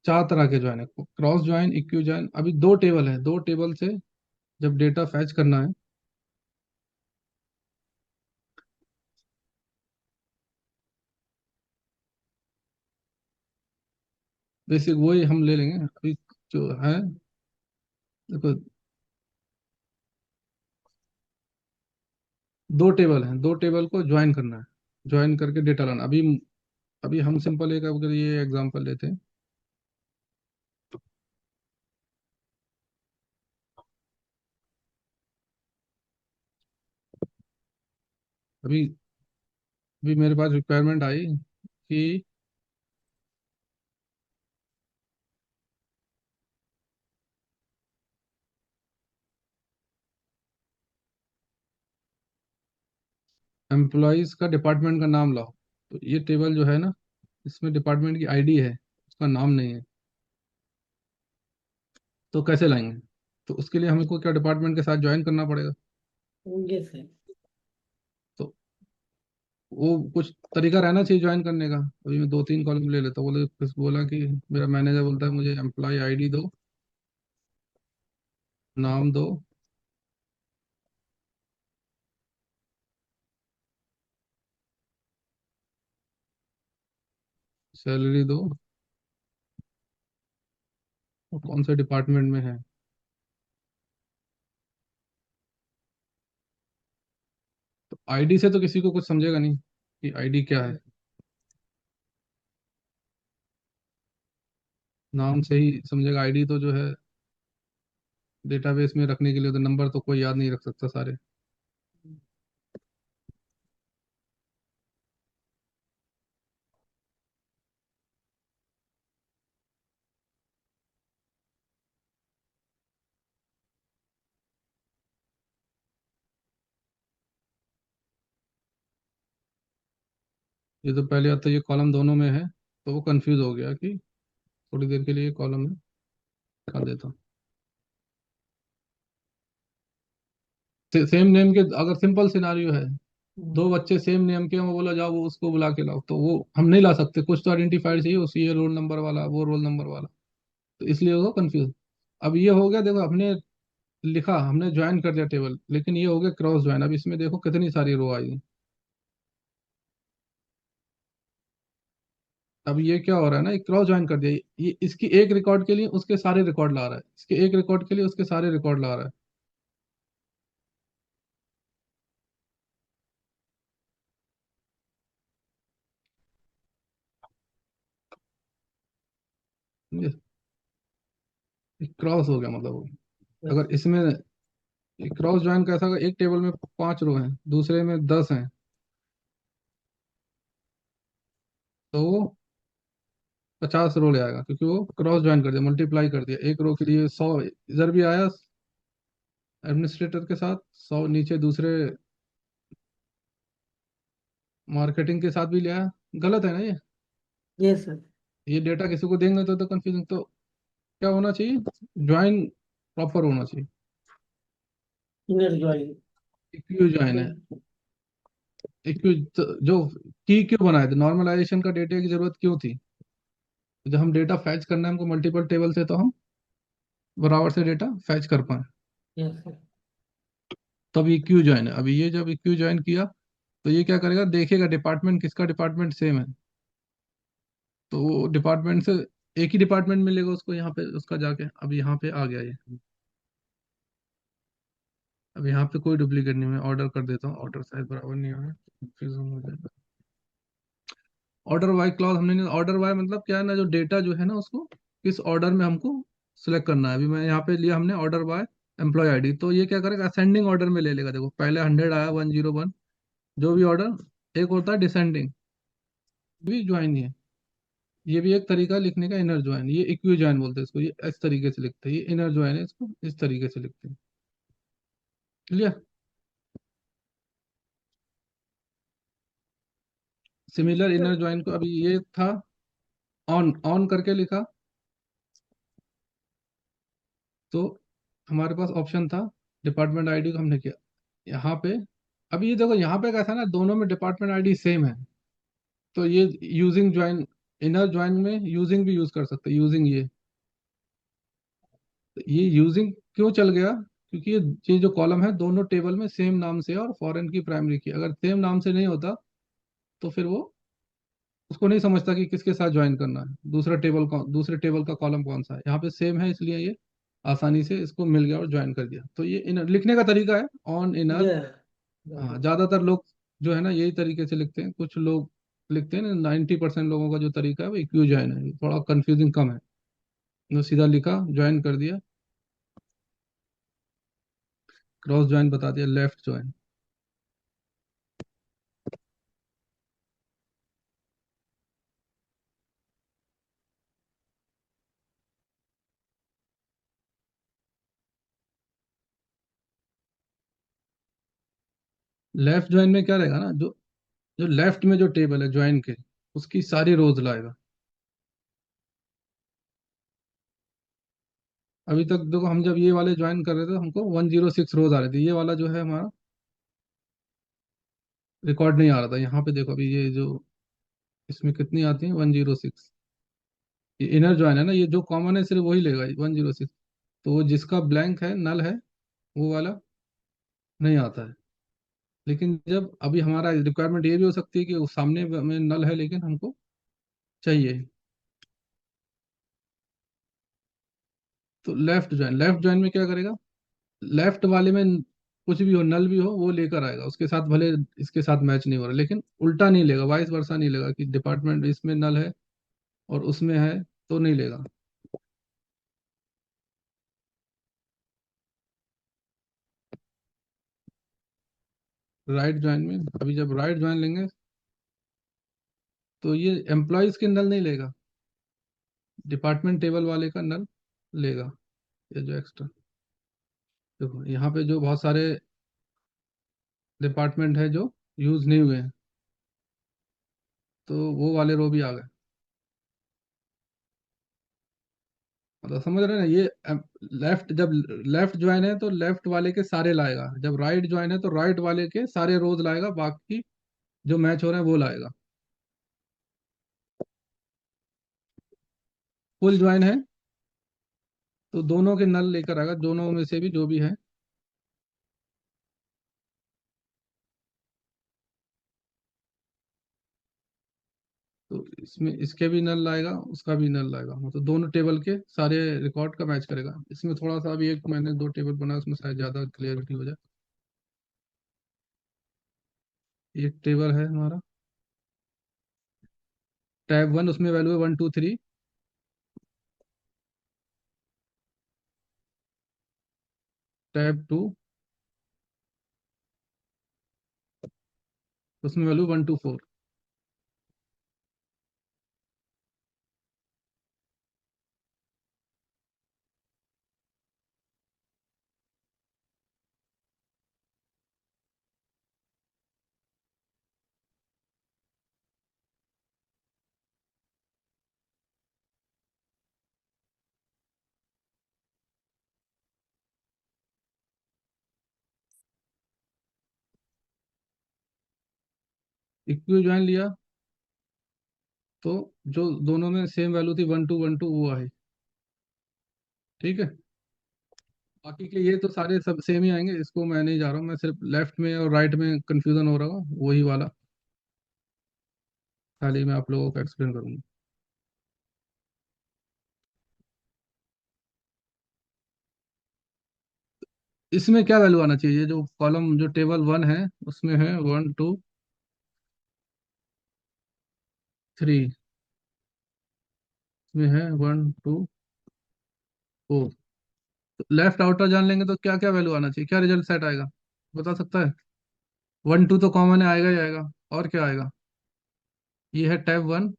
चार तरह के ज्वाइन है, क्रॉस ज्वाइन, इक्यू ज्वाइन। अभी दो टेबल है, दो टेबल से जब डेटा फैच करना है, बेसिक वही हम ले लेंगे अभी जो है। देखो दो टेबल हैं, दो टेबल को ज्वाइन करना है, ज्वाइन करके डेटा लाना। अभी अभी हम सिंपल एक अगर ये एग्जांपल लेते हैं, अभी अभी मेरे पास रिक्वायरमेंट आई कि एम्प्लॉयज का डिपार्टमेंट का नाम लाओ। तो ये टेबल जो है ना, इसमें डिपार्टमेंट की आईडी है, उसका नाम नहीं है, तो कैसे लाएंगे। तो उसके लिए हमको क्या डिपार्टमेंट के साथ ज्वाइन करना पड़ेगा। Yes, sir. तो वो कुछ तरीका रहना चाहिए ज्वाइन करने का। अभी मैं दो तीन कॉलम ले लेता हूँ। बोले कुछ बोला कि मेरा मैनेजर बोलता है मुझे एम्प्लॉय आईडी दो, नाम दो, सैलरी दो, और कौन से डिपार्टमेंट में है। तो आईडी से तो किसी को कुछ समझेगा नहीं कि आईडी क्या है। नाम से ही समझेगा। आईडी तो जो है डेटाबेस में रखने के लिए, तो नंबर तो कोई याद नहीं रख सकता सारे। ये तो पहले आता, ये कॉलम दोनों में है, तो वो कंफ्यूज हो गया कि थोड़ी देर के लिए कॉलम में कर देता हूँ। सेम नेम के, अगर सिंपल सिनारियो है, दो बच्चे सेम नेम के हैं, वो बोला जाओ वो उसको बुला के लाओ, तो वो हम नहीं ला सकते। कुछ तो आइडेंटिफायर चाहिए, उसी ये रोल नंबर वाला, वो रोल नंबर वाला। तो इसलिए वो कंफ्यूज। अब ये हो गया, देखो हमने लिखा, हमने ज्वाइन कर दिया टेबल, लेकिन ये हो गया क्रॉस ज्वाइन। अब इसमें देखो कितनी सारी रो आई हैं। अब ये क्या हो रहा है ना, एक क्रॉस ज्वाइन कर दिया, ये इसकी एक रिकॉर्ड के लिए उसके सारे रिकॉर्ड ला रहा है, इसके एक रिकॉर्ड के लिए उसके सारे रिकॉर्ड ला रहा है। समझे? क्रॉस हो गया मतलब वो। Yes. अगर इसमें क्रॉस ज्वाइन कैसा होगा, एक टेबल में 5 रो हैं, दूसरे में 10 हैं, तो वो 50 रो ले आएगा, क्योंकि वो क्रॉस ज्वाइन कर दिया, मल्टीप्लाई कर दिया। एक रो के लिए 100 इधर भी आया एडमिनिस्ट्रेटर के साथ, 100 नीचे दूसरे मार्केटिंग के साथ भी ले आया। गलत है ना ये। Yes, sir. ये डेटा किसी को देंगे तो कंफ्यूजिंग। तो क्या होना चाहिए, ज्वाइन प्रॉपर होना चाहिए। Inner join. इक्यू ज्वाइन है। इक्यू जो की क्यों बनाए थे, नॉर्मलाइजेशन का डेटा की जरूरत क्यों थी। जब हम डेटा फैच करना है हमको मल्टीपल टेबल से, तो हम बराबर से डेटा फैच कर पाए। Yes, sir. तब ये क्यू ज्वाइन है। अभी ये जब क्यू ज्वाइन किया, तो ये क्या करेगा, देखेगा डिपार्टमेंट किसका डिपार्टमेंट सेम है, तो वो डिपार्टमेंट से एक ही डिपार्टमेंट मिलेगा उसको, यहाँ पे उसका जाके। अब यहाँ पे आ गया ये। अब यहाँ पे कोई डुप्लीकेट नहीं, मैं ऑर्डर कर देता हूँ, ऑर्डर शायद बराबर नहीं आ रहा है, confusion हो जाएगा। ऑर्डर बाय क्लॉज हमने नहीं, ऑर्डर बाय मतलब क्या है ना, जो डेटा जो है ना उसको किस ऑर्डर में हमको सिलेक्ट करना है। अभी मैं यहाँ पे लिया हमने ऑर्डर बाय एम्प्लॉय आईडी, तो ये क्या करेगा, असेंडिंग ऑर्डर में ले लेगा। देखो पहले 100 आया, 101, जो भी ऑर्डर। एक होता है डिसेंडिंग, भी ज्वाइन है। ये भी एक तरीका है लिखने का, इनर ज्वाइन। ये इक्वी ज्वाइन बोलते हैं इसको, ये इस तरीके से लिखते हैं। ये इनर ज्वाइन है, इसको इस तरीके से लिखते हैं। क्लियर। सिमिलर इनर ज्वाइन को, अभी ये था ऑन ऑन करके लिखा, तो हमारे पास ऑप्शन था डिपार्टमेंट आईडी को हमने किया यहाँ पे। अभी ये देखो यहाँ पे क्या था ना, दोनों में डिपार्टमेंट आईडी सेम है, तो ये यूजिंग ज्वाइन, इनर ज्वाइन में यूजिंग भी यूज कर सकते हैं, यूजिंग ये। तो ये यूजिंग क्यों चल गया, क्योंकि ये जो कॉलम है दोनों टेबल में सेम नाम से है, और फॉरेन की प्राइमरी की। अगर सेम नाम से नहीं होता, तो फिर वो उसको नहीं समझता कि किसके साथ ज्वाइन करना है, दूसरा टेबल कौन, दूसरे टेबल का कॉलम कौन सा है। यहाँ पे सेम है, इसलिए ये आसानी से इसको मिल गया और ज्वाइन कर दिया। तो ये इनर लिखने का तरीका है, ऑन इनर। Yeah. Got हाँ, it. ज्यादातर लोग जो है ना यही तरीके से लिखते हैं। कुछ लोग लिखते हैं ना, 90% लोगों का जो तरीका है वो क्यू ज्वाइन है, थोड़ा कंफ्यूजिंग कम है। तो सीधा लिखा, ज्वाइन कर दिया, क्रॉस ज्वाइन बता दिया, लेफ्ट ज्वाइन। लेफ्ट ज्वाइन में क्या रहेगा ना, जो जो लेफ्ट में जो टेबल है ज्वाइन के, उसकी सारी रोज लाएगा। अभी तक देखो, हम जब ये वाले ज्वाइन कर रहे थे, हमको 106 रोज आ रहे थे। ये वाला जो है हमारा रिकॉर्ड नहीं आ रहा था। यहाँ पे देखो अभी ये जो, इसमें कितनी आती है, 106। ये इनर ज्वाइन है ना, ये जो कॉमन है सिर्फ वही लेगा 106। तो वो जिसका ब्लैंक है, नल है, वो वाला नहीं आता है। लेकिन जब अभी हमारा रिक्वायरमेंट ये भी हो सकती है कि वो सामने में नल है, लेकिन हमको चाहिए। तो लेफ्ट ज्वाइन में क्या करेगा, लेफ्ट वाले में कुछ भी हो, नल भी हो, वो लेकर आएगा उसके साथ, भले इसके साथ मैच नहीं हो रहा, लेकिन उल्टा नहीं लेगा, वाइस वर्सा नहीं लेगा कि डिपार्टमेंट इसमें नल है और उसमें है तो नहीं लेगा। राइट ज्वाइन में अभी जब राइट ज्वाइन लेंगे तो ये एम्प्लॉयज के नल नहीं लेगा, डिपार्टमेंट टेबल वाले का नल लेगा। ये जो एक्स्ट्रा, देखो यहाँ पे जो बहुत सारे डिपार्टमेंट है जो यूज नहीं हुए हैं, तो वो वाले रो भी आ गए। मतलब समझ रहे हैं ना, ये लेफ्ट, जब लेफ्ट ज्वाइन है तो लेफ्ट वाले के सारे लाएगा, जब राइट ज्वाइन है तो राइट वाले के सारे रोज लाएगा, बाकी जो मैच हो रहे हैं वो लाएगा। फुल ज्वाइन है तो दोनों के नल लेकर आएगा, दोनों में से भी जो भी है। तो इसमें इसके भी नल लाएगा, उसका भी नल लाएगा, मतलब दोनों टेबल के सारे रिकॉर्ड का मैच करेगा। इसमें थोड़ा सा अभी एक मैंने दो टेबल बनाया, उसमें शायद ज़्यादा क्लियरिटी हो जाए। एक टेबल है हमारा टैब 1, उसमें वैल्यू है 1 2 3। टैब 2, उसमें वैल्यू 1 2 4। इक्वी ज्वाइन लिया तो जो दोनों में सेम वैल्यू थी 1 2 1 2 वो आई। ठीक है, बाकी के ये तो सारे सब सेम ही आएंगे, इसको मैं नहीं जा रहा हूँ, मैं सिर्फ लेफ्ट में और राइट में कंफ्यूजन हो रहा हूँ, वही वाला खाली मैं आप लोगों को एक्सप्लेन करूंगा। इसमें क्या वैल्यू आना चाहिए, जो कॉलम जो टेबल 1 है उसमें है 1 2 3, इसमें है 1 2 4। लेफ्ट आउटर जान लेंगे तो क्या क्या वैल्यू आना चाहिए, क्या रिजल्ट सेट आएगा, बता सकता है? 1 2 तो कॉमन है, आएगा ही आएगा, और क्या आएगा? ये है टैब 1,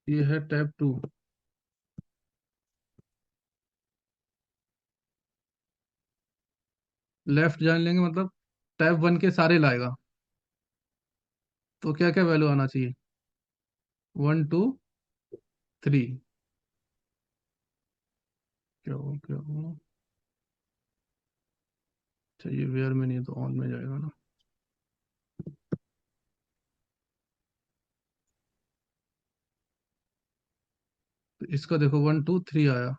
ये है टैब 2। लेफ्ट जान लेंगे मतलब टैब 1 के सारे लाएगा, तो क्या क्या वैल्यू आना चाहिए? 1 2 3। क्या हो? अच्छा ये वेयर में नहीं है तो ऑन में जाएगा ना। तो इसका देखो 1 2 3 आया,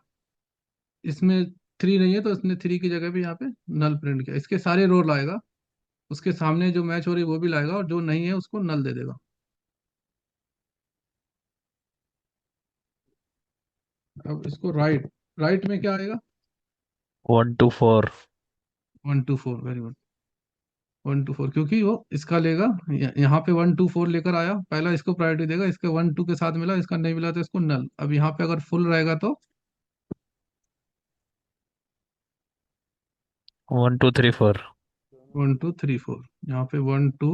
इसमें 3 नहीं है तो इसने 3 की जगह भी यहाँ पे नल प्रिंट किया, इसके सारे रो लाएगा, उसके सामने जो मैच हो रही है वो भी लाएगा, और जो नहीं है उसको नल दे देगा। अब इसको राइट, राइट में क्या आएगा? 1 2 4। 1 2 4, वेरी गुड। 1 2 4, क्योंकि वो इसका लेगा, यहाँ पे 1 2 4 लेकर आया, पहला इसको प्रायोरिटी देगा, इसके 1 2 के साथ मिला, इसका नहीं मिला तो इसको नल। अब यहाँ पे अगर फुल रहेगा तो 1 2 3 4। 1 2 3 4, यहाँ पे 1 2,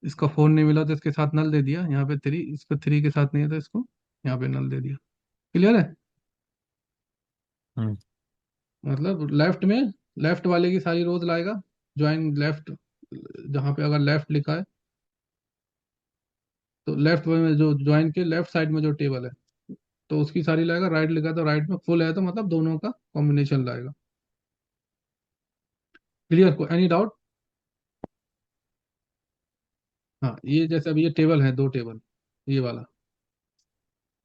इसका 4 नहीं मिला तो इसके साथ नल दे दिया, यहाँ पे 3, इसको 3 के साथ नहीं है तो इसको यहाँ पे नल दे दिया। क्लियर है? हम्म। मतलब लेफ्ट में लेफ्ट वाले की सारी रोज लाएगा, ज्वाइन लेफ्ट, जहाँ पे अगर लेफ्ट लिखा है तो लेफ्ट में जो ज्वाइन के लेफ्ट साइड में जो टेबल है तो उसकी सारी लाएगा, राइट लिखा है तो राइट में, फुल है तो मतलब दोनों का कॉम्बिनेशन लाएगा। क्लियर, को एनी डाउट? हाँ, ये जैसे अभी ये टेबल है, दो टेबल, ये वाला,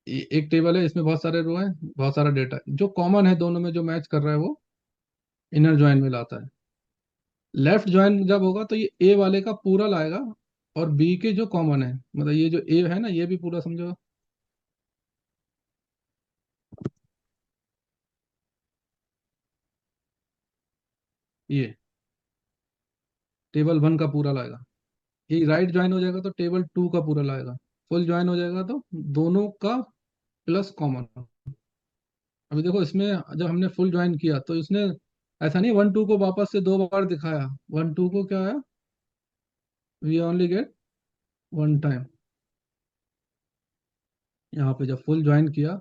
एक टेबल है, इसमें बहुत सारे रो हैं, बहुत सारा डेटा है, जो कॉमन है दोनों में जो मैच कर रहा है वो इनर ज्वाइन में लाता है। लेफ्ट ज्वाइन जब होगा तो ये ए वाले का पूरा लाएगा, और बी के जो कॉमन है, मतलब ये जो ए है ना, ये भी पूरा समझो। ये टेबल 1 का पूरा लाएगा, ये राइट ज्वाइन हो जाएगा तो टेबल 2 का पूरा लाएगा, फुल ज्वाइन हो जाएगा तो दोनों का प्लस कॉमन। अभी देखो इसमें जब हमने फुल ज्वाइन किया तो इसने ऐसा नहीं 1 2 को वापस से 2 बार दिखाया, 1 2 को क्या है, वी ओनली गेट 1 टाइम। यहाँ पे जब फुल ज्वाइन किया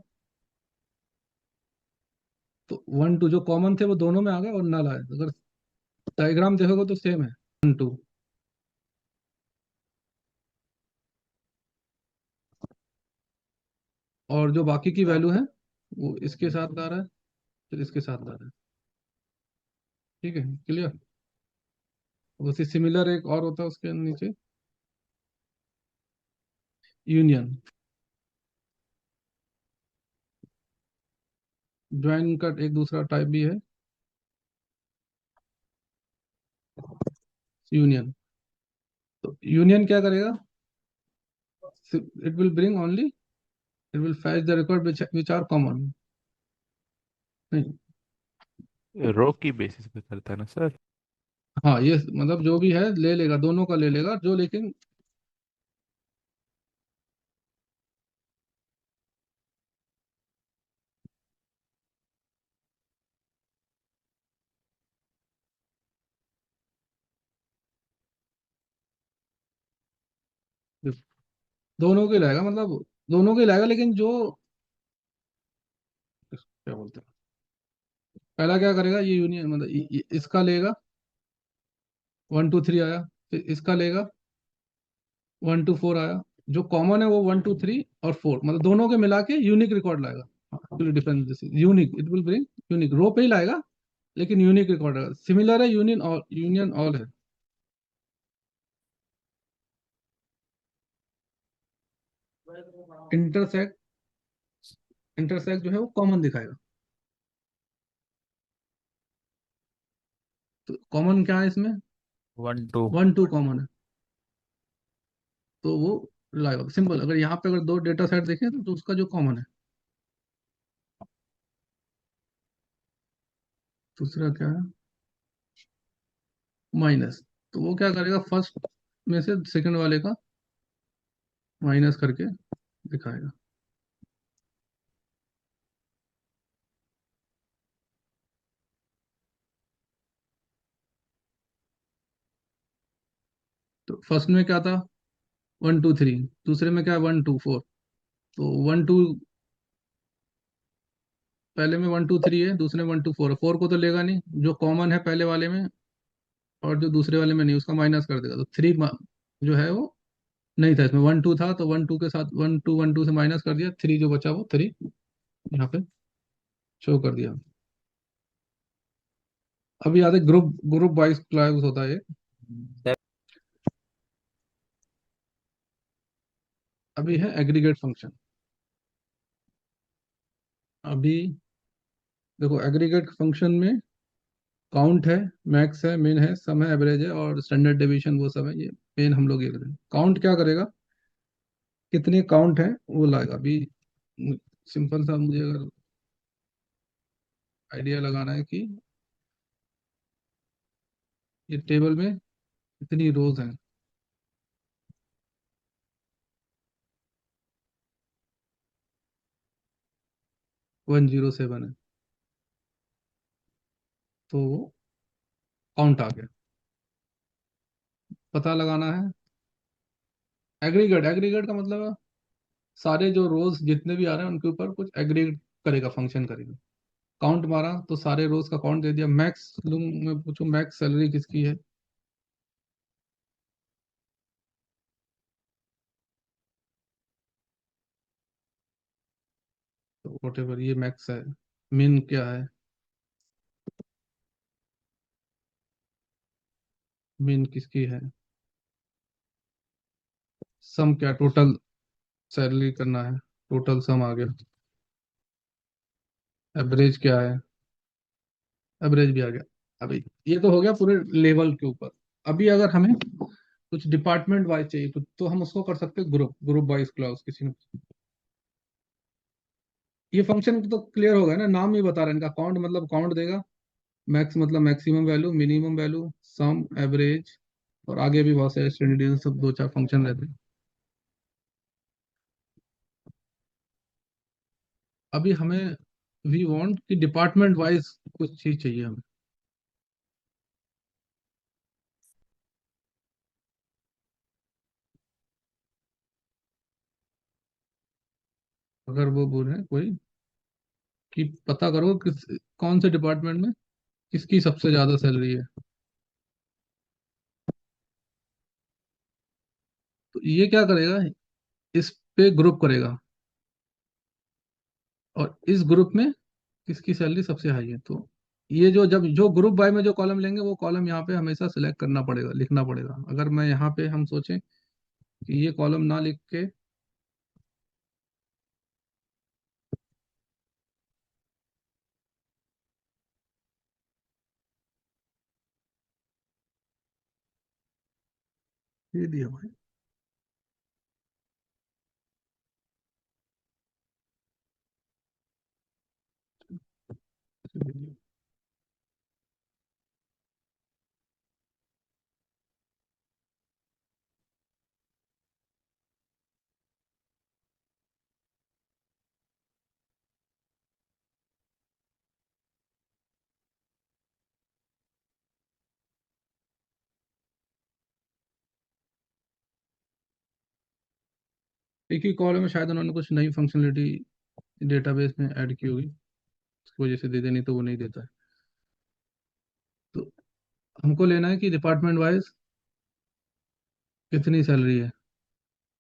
तो 1 2 जो कॉमन थे वो दोनों में आ गए और नल आए। अगर डायग्राम देखोगे तो सेम है, 1 2। और जो बाकी की वैल्यू है वो इसके साथ ला रहा है, फिर इसके साथ ला रहा है। ठीक है, क्लियर। उसी सिमिलर एक और होता है उसके नीचे, यूनियन। ज्वाइन का एक दूसरा टाइप भी है, यूनियन। तो यूनियन क्या करेगा, it will bring only, it will fetch the record which are common. नहीं, रो की बेसिस पे करता है ना सर? हाँ ये मतलब जो भी है ले लेगा, दोनों का ले लेगा जो, लेकिन दोनों के लाएगा, मतलब दोनों के लाएगा, लेकिन जो क्या बोलते हैं, पहला क्या करेगा, ये यूनियन मतलब इसका लेगा, 1 2 3 आया, फिर इसका लेगा, 1 2 4 आया। जो कॉमन है वो 1 2 3 और 4, मतलब दोनों के मिला के यूनिक रिकॉर्ड लाएगा। Difference this is unique, it will bring unique, row पे ही लाएगा लेकिन यूनिक रिकॉर्ड आएगा। सिमिलर है, यूनियन ऑल है। इंटरसेक्ट, इंटरसेक्ट जो है वो कॉमन दिखाएगा। तो कॉमन क्या है इसमें, 1 2। 1 2 कॉमन है तो वो लाएगा। सिंपल, अगर यहाँ पे अगर दो डेटा सेट देखें तो उसका जो कॉमन है। दूसरा क्या है, माइनस। तो वो क्या करेगा, फर्स्ट में से सेकंड वाले का माइनस करके दिखाएगा। तो फर्स्ट में क्या था, 1 2 3, दूसरे में क्या है, 1 2 4। तो 1 2, पहले में 1 2 3 है, दूसरे में 1 2 4 है, 4 को तो लेगा नहीं, जो कॉमन है पहले वाले में और जो दूसरे वाले में नहीं, उसका माइनस कर देगा। तो 3 जो है वो नहीं था इसमें, 1 2 था तो 1 2 के साथ 1 2 से माइनस कर दिया, 3 जो बचा वो 3 यहाँ पे शो कर दिया। अभी याद है, ग्रुप ग्रुप वाइज क्लास होता है ये। अभी है एग्रीगेट फंक्शन। अभी देखो एग्रीगेट फंक्शन में काउंट है, मैक्स है, मिन है, सम है, एवरेज है और स्टैंडर्ड डेविएशन वो सब है। ये मेन हम लोग ये करें, काउंट क्या करेगा, कितने काउंट है वो लाएगा। अभी सिंपल सा मुझे अगर आइडिया लगाना है कि ये टेबल में कितनी रोज हैं, 107 है, तो काउंट आ गया। पता लगाना है एग्रीगेट, एग्रीगेट का मतलब है सारे जो रोज जितने भी आ रहे हैं उनके ऊपर कुछ एग्रीगेट करेगा, फंक्शन करेगा। काउंट मारा तो सारे रोज का काउंट दे दिया। मैक्स लूँ मैं, पूछूं मैक्स सैलरी किसकी है, तो वट एवर ये मैक्स है। मिन क्या है, मिन किसकी है, सम क्या, टोटल सैलरी करना है, टोटल सम आ गया। एवरेज क्या है, एवरेज भी आ गया। अभी ये तो हो गया पूरे लेवल के ऊपर। अभी अगर हमें कुछ डिपार्टमेंट वाइज चाहिए तो हम उसको कर सकते हैं ग्रुप ग्रुप वाइज क्लास किसी ने। ये फंक्शन तो क्लियर होगा ना, नाम ही बता रहे हैं इनका। काउंट मतलब काउंट देगा, मैक्स मतलब मैक्सिमम वैल्यू, मिनिमम वैल्यू, सम, एवरेज, और आगे भी बहुत सारे स्टैंडर्ड सब दो चार फंक्शन रहते हैं। अभी हमें वी वांट कि डिपार्टमेंट वाइज कुछ चीज चाहिए हमें। अगर वो बोले कोई कि पता करो किस कौन से डिपार्टमेंट में किसकी सबसे ज्यादा सैलरी है, तो ये क्या करेगा, इस पे ग्रुप करेगा और इस ग्रुप में किसकी सैलरी सबसे हाई है। तो ये जो जब जो ग्रुप बाय में जो कॉलम लेंगे वो कॉलम यहाँ पे हमेशा सिलेक्ट करना पड़ेगा, लिखना पड़ेगा। अगर मैं यहाँ पे हम सोचें कि ये कॉलम ना लिख के ये दिया भाई, एक ही कॉलम में शायद उन्होंने कुछ नई फंक्शनलिटी डेटाबेस में ऐड की होगी, उसकी वजह से दे देनी, तो वो नहीं देता है। तो हमको लेना है कि डिपार्टमेंट वाइज कितनी सैलरी है,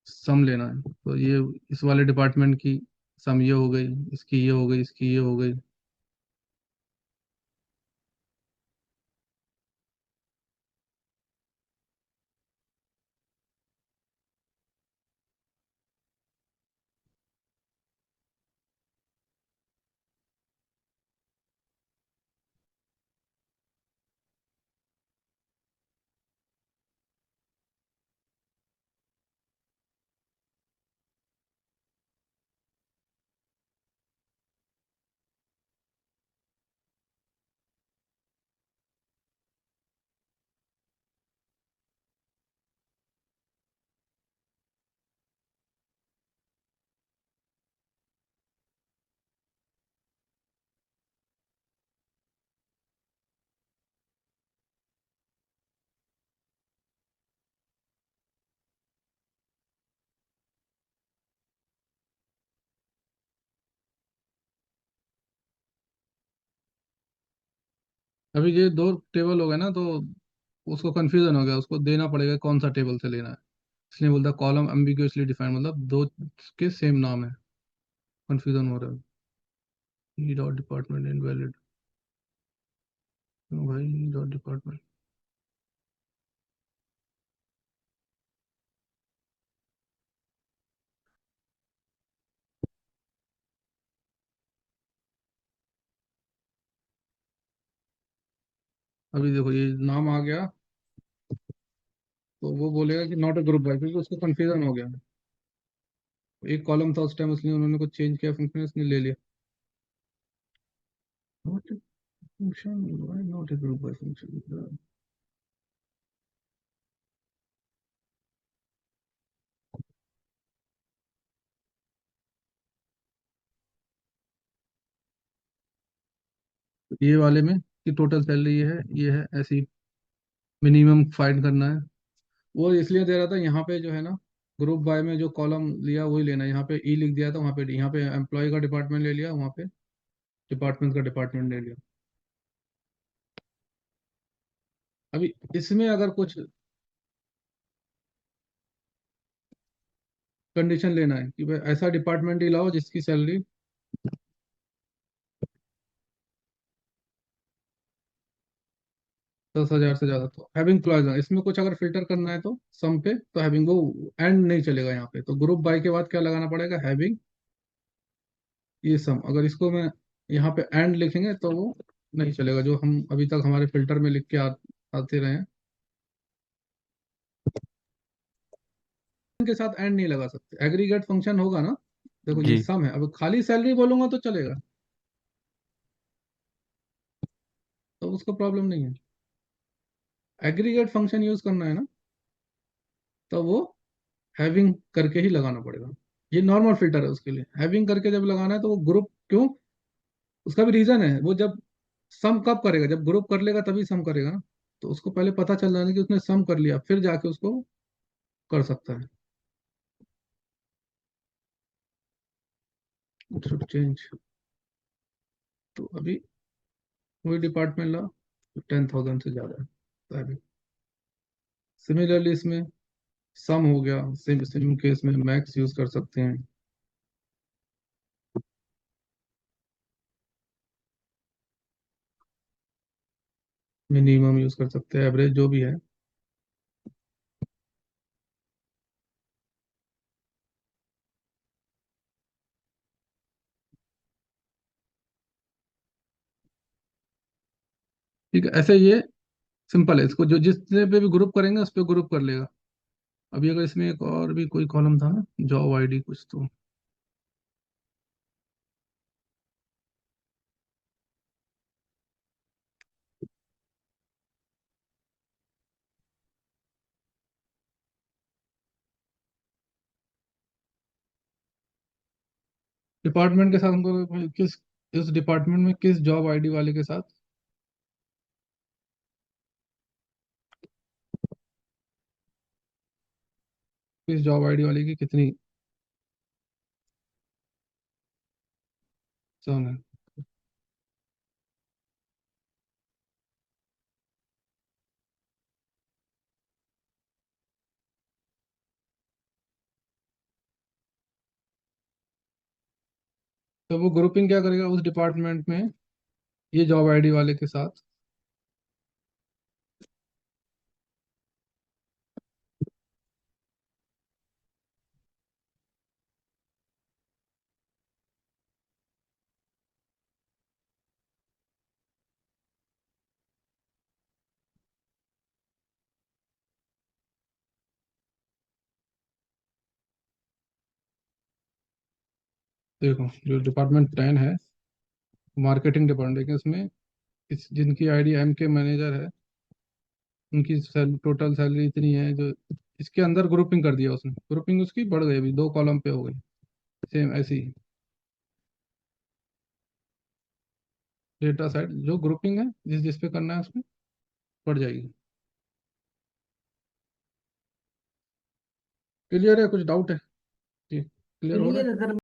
सम लेना है। तो ये इस वाले डिपार्टमेंट की सम ये हो गई, इसकी ये हो गई, इसकी ये हो गई। अभी ये दो टेबल हो गए ना, तो उसको कंफ्यूजन हो गया, उसको देना पड़ेगा कौन सा टेबल से लेना है। इसलिए बोलता कॉलम एम्बिगुअसली डिफाइंड, मतलब दो के सेम नाम है, कंफ्यूजन हो रहा है। ई डॉट डिपार्टमेंट इनवैलिड, क्यों भाई ई डॉट डिपार्टमेंट। अभी देखो ये नाम आ गया, तो वो बोलेगा कि नॉट अ ग्रुप बाय, क्योंकि उसको कंफ्यूजन हो गया। एक कॉलम था उस टाइम, इसलिए उन्होंने कुछ चेंज किया फंक्शन, इसने ले लिया। Not a function, why not a group by function. ये वाले में कि टोटल सैलरी ये है ऐसी, मिनिमम फाइंड करना है। वो इसलिए दे रहा था यहाँ पे जो है ना, ग्रुप बाय में जो कॉलम लिया वही लेना है। यहाँ पे ई लिख दिया था, वहाँ पे डी, यहाँ पे एम्प्लॉय का डिपार्टमेंट ले लिया, वहाँ पे डिपार्टमेंट का डिपार्टमेंट ले लिया। अभी इसमें अगर कुछ कंडीशन लेना है कि भाई ऐसा डिपार्टमेंट ही लाओ जिसकी सैलरी 10,000 से ज्यादा, तो हैविंग क्लॉज है। इसमें कुछ अगर फिल्टर करना है तो सम पे, तो हैविंग, वो एंड नहीं चलेगा यहाँ पे। तो ग्रुप बाय के बाद क्या लगाना पड़ेगा, हैविंग ये सम। अगर इसको मैं यहाँ पे एंड लिखेंगे तो वो नहीं चलेगा, जो हम अभी तक हमारे फिल्टर में लिख के आते रहे हैं। के साथ एंड नहीं लगा सकते, एग्रीगेट फंक्शन होगा ना। देखो ये जी सम है, अब खाली सैलरी बोलूंगा तो चलेगा, तो उसको प्रॉब्लम नहीं है। एग्रीगेट फंक्शन यूज करना है ना, तो वो हैविंग करके ही लगाना पड़ेगा। ये नॉर्मल फिल्टर है उसके लिए, हैविंग करके जब लगाना है तो वो ग्रुप क्यों, उसका भी रीजन है। वो जब सम कब करेगा, जब ग्रुप कर लेगा तभी सम करेगा ना। तो उसको पहले पता चल जाना कि उसने सम कर लिया, फिर जाके उसको कर सकता है। It should change. तो अभी वही डिपार्टमेंट ला 10,000 से ज्यादा है, तो अभी सिमिलरली इसमें सम हो गया, सेम सेम केस में मैक्स यूज कर सकते हैं। मिनिमम यूज कर सकते हैं, एवरेज जो भी है। ठीक है, ऐसे ये सिंपल है। इसको जो जितने पे भी ग्रुप करेंगे उस पे ग्रुप कर लेगा। अभी अगर इसमें एक और भी कोई कॉलम था ना, जॉब आईडी कुछ, तो डिपार्टमेंट के साथ हमको किस, इस डिपार्टमेंट में किस जॉब आईडी वाले के साथ किस जॉब आईडी वाले की कितनी सम है। तो वो ग्रुपिंग क्या करेगा उस डिपार्टमेंट में, ये जॉब आईडी वाले के साथ। देखो जो डिपार्टमेंट 10 है, मार्केटिंग डिपार्टमेंट, लेकिन इसमें जिनकी आईडी एम के मैनेजर है, उनकी टोटल सैलरी इतनी है। जो इसके अंदर ग्रुपिंग कर दिया उसने, ग्रुपिंग उसकी बढ़ गई, अभी 2 कॉलम पे हो गई। सेम ऐसी डेटा साइड जो ग्रुपिंग है, जिस जिस पे करना है उसमें बढ़ जाएगी। क्लियर है, कुछ डाउट है? जी क्लियर हो रहा क्लियर है। है सर।